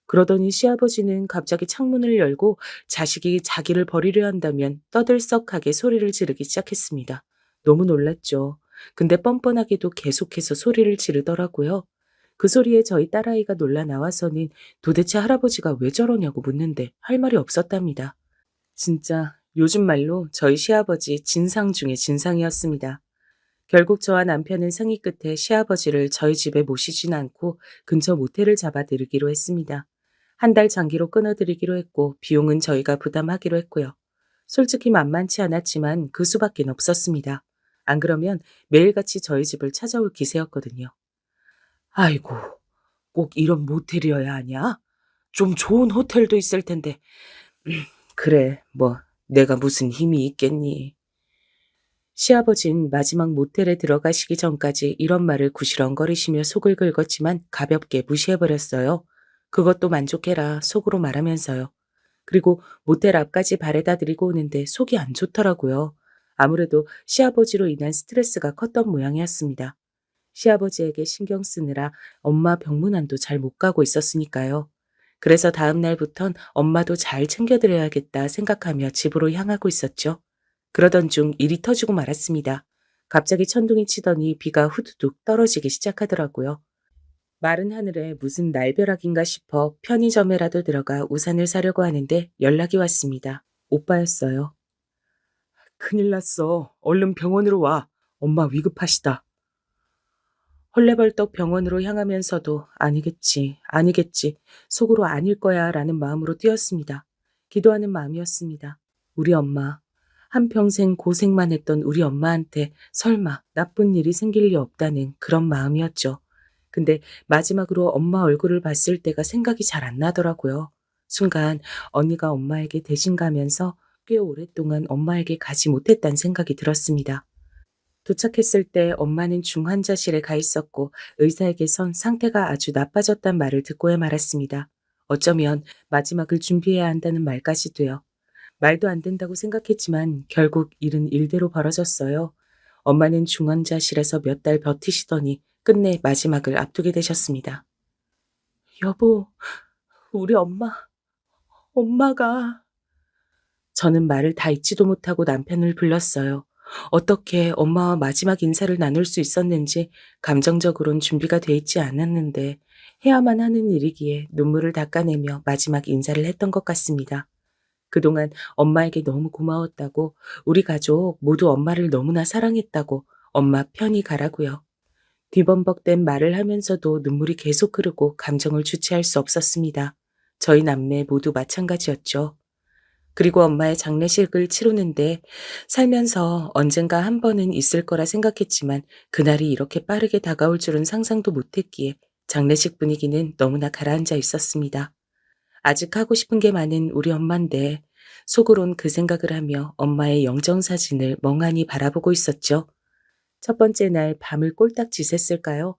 그러더니 시아버지는 갑자기 창문을 열고 자식이 자기를 버리려 한다면 떠들썩하게 소리를 지르기 시작했습니다. 너무 놀랐죠. 근데 뻔뻔하게도 계속해서 소리를 지르더라고요. 그 소리에 저희 딸아이가 놀라 나와서는 도대체 할아버지가 왜 저러냐고 묻는데 할 말이 없었답니다. 진짜 요즘 말로 저희 시아버지 진상 중에 진상이었습니다. 결국 저와 남편은 상의 끝에 시아버지를 저희 집에 모시진 않고 근처 모텔을 잡아드리기로 했습니다. 한 달 장기로 끊어드리기로 했고 비용은 저희가 부담하기로 했고요. 솔직히 만만치 않았지만 그 수밖엔 없었습니다. 안 그러면 매일같이 저희 집을 찾아올 기세였거든요. 아이고, 꼭 이런 모텔이어야 하냐? 좀 좋은 호텔도 있을 텐데. 음, 그래, 뭐, 내가 무슨 힘이 있겠니? 시아버진 마지막 모텔에 들어가시기 전까지 이런 말을 구시렁거리시며 속을 긁었지만 가볍게 무시해버렸어요. 그것도 만족해라 속으로 말하면서요. 그리고 모텔 앞까지 바래다 드리고 오는데 속이 안 좋더라고요. 아무래도 시아버지로 인한 스트레스가 컸던 모양이었습니다. 시아버지에게 신경 쓰느라 엄마 병문안도 잘 못 가고 있었으니까요. 그래서 다음 날부턴 엄마도 잘 챙겨드려야겠다 생각하며 집으로 향하고 있었죠. 그러던 중 일이 터지고 말았습니다. 갑자기 천둥이 치더니 비가 후두둑 떨어지기 시작하더라고요. 마른 하늘에 무슨 날벼락인가 싶어 편의점에라도 들어가 우산을 사려고 하는데 연락이 왔습니다. 오빠였어요. 큰일 났어. 얼른 병원으로 와. 엄마 위급하시다. 헐레벌떡 병원으로 향하면서도 아니겠지, 아니겠지, 속으로 아닐 거야 라는 마음으로 뛰었습니다. 기도하는 마음이었습니다. 우리 엄마, 한평생 고생만 했던 우리 엄마한테 설마 나쁜 일이 생길 리 없다는 그런 마음이었죠. 근데 마지막으로 엄마 얼굴을 봤을 때가 생각이 잘 안 나더라고요. 순간 언니가 엄마에게 대신 가면서 꽤 오랫동안 엄마에게 가지 못했다는 생각이 들었습니다. 도착했을 때 엄마는 중환자실에 가 있었고 의사에게선 상태가 아주 나빠졌단 말을 듣고야 말았습니다. 어쩌면 마지막을 준비해야 한다는 말까지 도요. 말도 안 된다고 생각했지만 결국 일은 일대로 벌어졌어요. 엄마는 중환자실에서 몇 달 버티시더니 끝내 마지막을 앞두게 되셨습니다. 여보, 우리 엄마가... 저는 말을 다 잊지도 못하고 남편을 불렀어요. 어떻게 엄마와 마지막 인사를 나눌 수 있었는지 감정적으론 준비가 돼 있지 않았는데 해야만 하는 일이기에 눈물을 닦아내며 마지막 인사를 했던 것 같습니다. 그동안 엄마에게 너무 고마웠다고, 우리 가족 모두 엄마를 너무나 사랑했다고 엄마 편히 가라고요. 뒤범벅된 말을 하면서도 눈물이 계속 흐르고 감정을 주체할 수 없었습니다. 저희 남매 모두 마찬가지였죠. 그리고 엄마의 장례식을 치르는데 살면서 언젠가 한 번은 있을 거라 생각했지만 그날이 이렇게 빠르게 다가올 줄은 상상도 못했기에 장례식 분위기는 너무나 가라앉아 있었습니다. 아직 하고 싶은 게 많은 우리 엄마인데 속으론 그 생각을 하며 엄마의 영정사진을 멍하니 바라보고 있었죠. 첫 번째 날 밤을 꼴딱 지샜을까요?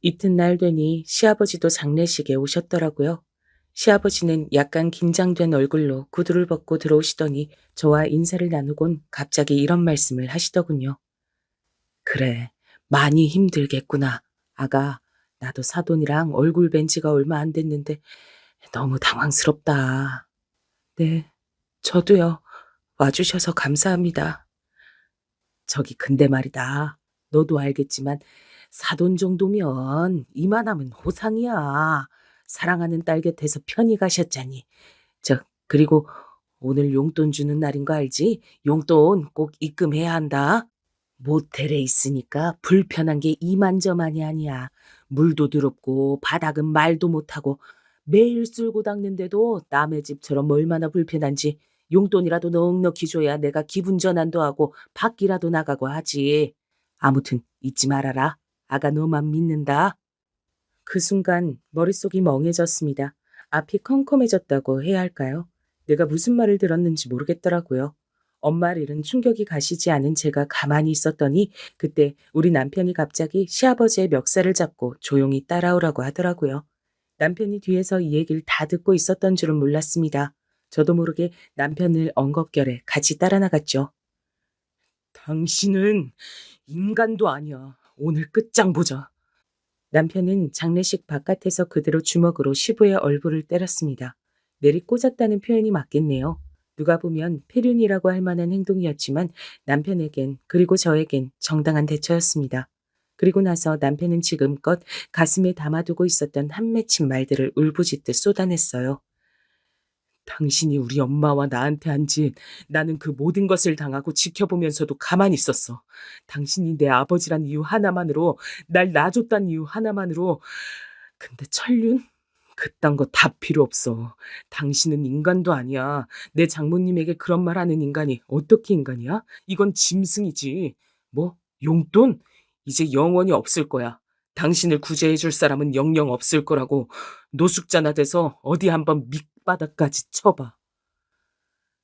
이튿날 되니 시아버지도 장례식에 오셨더라고요. 시아버지는 약간 긴장된 얼굴로 구두를 벗고 들어오시더니 저와 인사를 나누곤 갑자기 이런 말씀을 하시더군요. 그래, 많이 힘들겠구나. 아가, 나도 사돈이랑 얼굴 뵌 지가 얼마 안 됐는데 너무 당황스럽다. 네, 저도요. 와주셔서 감사합니다. 저기 근데 말이다. 너도 알겠지만 사돈 정도면 이만하면 호상이야. 사랑하는 딸 곁에서 편히 가셨자니. 그리고 오늘 용돈 주는 날인 거 알지? 용돈 꼭 입금해야 한다. 모텔에 있으니까 불편한 게 이만저만이 아니야. 물도 더럽고 바닥은 말도 못하고 매일 쓸고 닦는데도 남의 집처럼 얼마나 불편한지 용돈이라도 넉넉히 줘야 내가 기분 전환도 하고 밖이라도 나가고 하지. 아무튼 잊지 말아라. 아가 너만 믿는다. 그 순간 머릿속이 멍해졌습니다. 앞이 컴컴해졌다고 해야 할까요? 내가 무슨 말을 들었는지 모르겠더라고요. 엄마를 잃은 충격이 가시지 않은 제가 가만히 있었더니 그때 우리 남편이 갑자기 시아버지의 멱살을 잡고 조용히 따라오라고 하더라고요. 남편이 뒤에서 이 얘기를 다 듣고 있었던 줄은 몰랐습니다. 저도 모르게 남편을 엉겁결에 같이 따라 나갔죠. 당신은 인간도 아니야. 오늘 끝장 보자. 남편은 장례식 바깥에서 그대로 주먹으로 시부의 얼굴을 때렸습니다. 내리 꽂았다는 표현이 맞겠네요. 누가 보면 폐륜이라고 할 만한 행동이었지만 남편에겐 그리고 저에겐 정당한 대처였습니다. 그리고 나서 남편은 지금껏 가슴에 담아두고 있었던 한 맺힌 말들을 울부짖듯 쏟아냈어요. 당신이 우리 엄마와 나한테 한 짓, 나는 그 모든 것을 당하고 지켜보면서도 가만히 있었어. 당신이 내 아버지란 이유 하나만으로, 날 놔줬단 이유 하나만으로. 근데 천륜? 그딴 거 다 필요 없어. 당신은 인간도 아니야. 내 장모님에게 그런 말 하는 인간이 어떻게 인간이야? 이건 짐승이지. 뭐? 용돈? 이제 영원히 없을 거야. 당신을 구제해 줄 사람은 영영 없을 거라고. 노숙자나 돼서 어디 한번 밑바닥까지 쳐봐.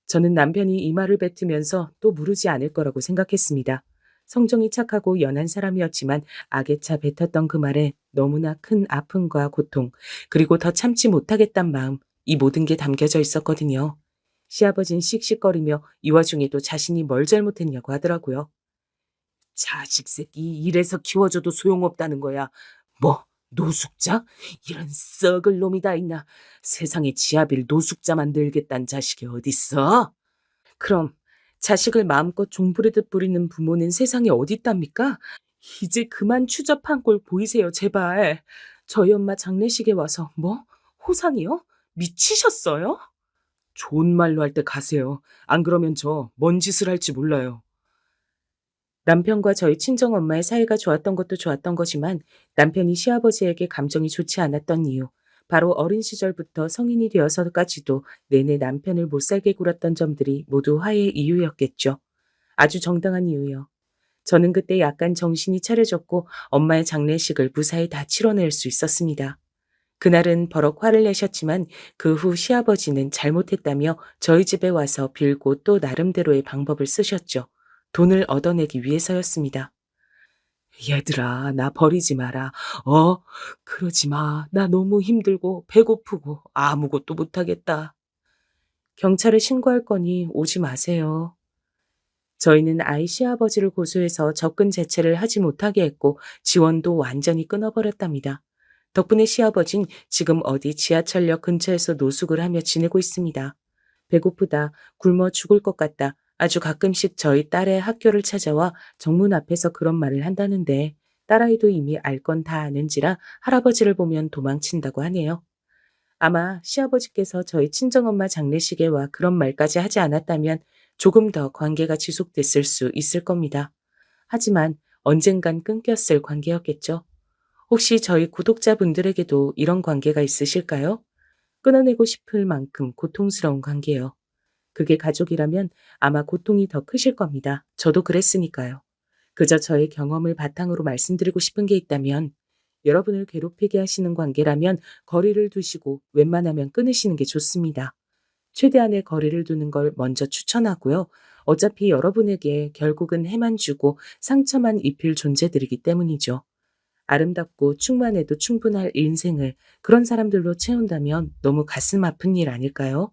저는 남편이 이 말을 뱉으면서 또 무르지 않을 거라고 생각했습니다. 성정이 착하고 연한 사람이었지만 악에 차 뱉었던 그 말에 너무나 큰 아픔과 고통, 그리고 더 참지 못하겠단 마음, 이 모든 게 담겨져 있었거든요. 시아버진 씩씩거리며 이 와중에도 자신이 뭘 잘못했냐고 하더라고요. 자식 새끼 이래서 키워줘도 소용없다는 거야. 뭐 노숙자? 이런 썩을 놈이 다 있나. 세상에 지아비를 노숙자 만들겠다는 자식이 어딨어? 그럼 자식을 마음껏 종부리듯 부리는 부모는 세상에 어딨답니까? 이제 그만 추접한 꼴 보이세요, 제발. 저희 엄마 장례식에 와서 뭐? 호상이요? 미치셨어요? 좋은 말로 할 때 가세요. 안 그러면 저 뭔 짓을 할지 몰라요. 남편과 저희 친정엄마의 사이가 좋았던 것도 좋았던 거지만 남편이 시아버지에게 감정이 좋지 않았던 이유, 바로 어린 시절부터 성인이 되어서까지도 내내 남편을 못살게 굴었던 점들이 모두 화해의 이유였겠죠. 아주 정당한 이유요. 저는 그때 약간 정신이 차려졌고 엄마의 장례식을 무사히 다 치러낼 수 있었습니다. 그날은 버럭 화를 내셨지만 그 후 시아버지는 잘못했다며 저희 집에 와서 빌고 또 나름대로의 방법을 쓰셨죠. 돈을 얻어내기 위해서였습니다. 얘들아, 나 버리지 마라. 그러지 마. 나 너무 힘들고 배고프고 아무것도 못하겠다. 경찰에 신고할 거니 오지 마세요. 저희는 아이 시아버지를 고소해서 접근 자체를 하지 못하게 했고 지원도 완전히 끊어버렸답니다. 덕분에 시아버진 지금 어디 지하철역 근처에서 노숙을 하며 지내고 있습니다. 배고프다, 굶어 죽을 것 같다. 아주 가끔씩 저희 딸의 학교를 찾아와 정문 앞에서 그런 말을 한다는데 딸아이도 이미 알 건 다 아는지라 할아버지를 보면 도망친다고 하네요. 아마 시아버지께서 저희 친정엄마 장례식에 와 그런 말까지 하지 않았다면 조금 더 관계가 지속됐을 수 있을 겁니다. 하지만 언젠간 끊겼을 관계였겠죠. 혹시 저희 구독자분들에게도 이런 관계가 있으실까요? 끊어내고 싶을 만큼 고통스러운 관계요. 그게 가족이라면 아마 고통이 더 크실 겁니다. 저도 그랬으니까요. 그저 저의 경험을 바탕으로 말씀드리고 싶은 게 있다면 여러분을 괴롭히게 하시는 관계라면 거리를 두시고 웬만하면 끊으시는 게 좋습니다. 최대한의 거리를 두는 걸 먼저 추천하고요. 어차피 여러분에게 결국은 해만 주고 상처만 입힐 존재들이기 때문이죠. 아름답고 충만해도 충분할 인생을 그런 사람들로 채운다면 너무 가슴 아픈 일 아닐까요?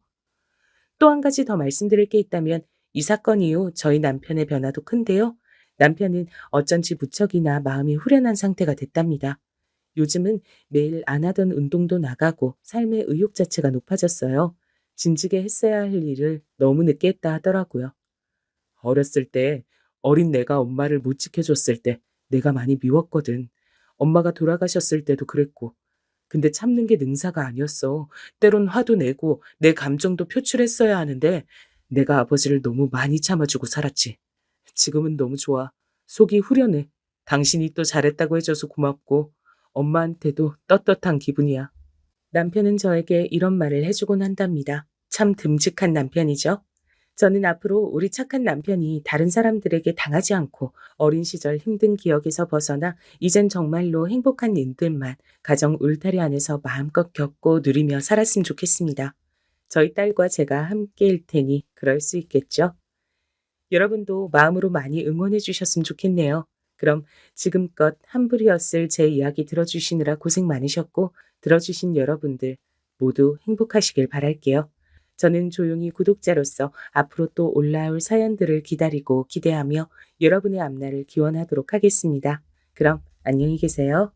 또 한 가지 더 말씀드릴 게 있다면 이 사건 이후 저희 남편의 변화도 큰데요. 남편은 어쩐지 무척이나 마음이 후련한 상태가 됐답니다. 요즘은 매일 안 하던 운동도 나가고 삶의 의욕 자체가 높아졌어요. 진즉에 했어야 할 일을 너무 늦게 했다 하더라고요. 어렸을 때 어린 내가 엄마를 못 지켜줬을 때 내가 많이 미웠거든. 엄마가 돌아가셨을 때도 그랬고. 근데 참는 게 능사가 아니었어. 때론 화도 내고 내 감정도 표출했어야 하는데 내가 아버지를 너무 많이 참아주고 살았지. 지금은 너무 좋아. 속이 후련해. 당신이 또 잘했다고 해줘서 고맙고 엄마한테도 떳떳한 기분이야. 남편은 저에게 이런 말을 해주곤 한답니다. 참 듬직한 남편이죠. 저는 앞으로 우리 착한 남편이 다른 사람들에게 당하지 않고 어린 시절 힘든 기억에서 벗어나 이젠 정말로 행복한 일들만 가정 울타리 안에서 마음껏 겪고 누리며 살았으면 좋겠습니다. 저희 딸과 제가 함께일 테니 그럴 수 있겠죠. 여러분도 마음으로 많이 응원해 주셨으면 좋겠네요. 그럼 지금껏 한불이었을 제 이야기 들어주시느라 고생 많으셨고 들어주신 여러분들 모두 행복하시길 바랄게요. 저는 조용히 구독자로서 앞으로 또 올라올 사연들을 기다리고 기대하며 여러분의 앞날을 기원하도록 하겠습니다. 그럼 안녕히 계세요.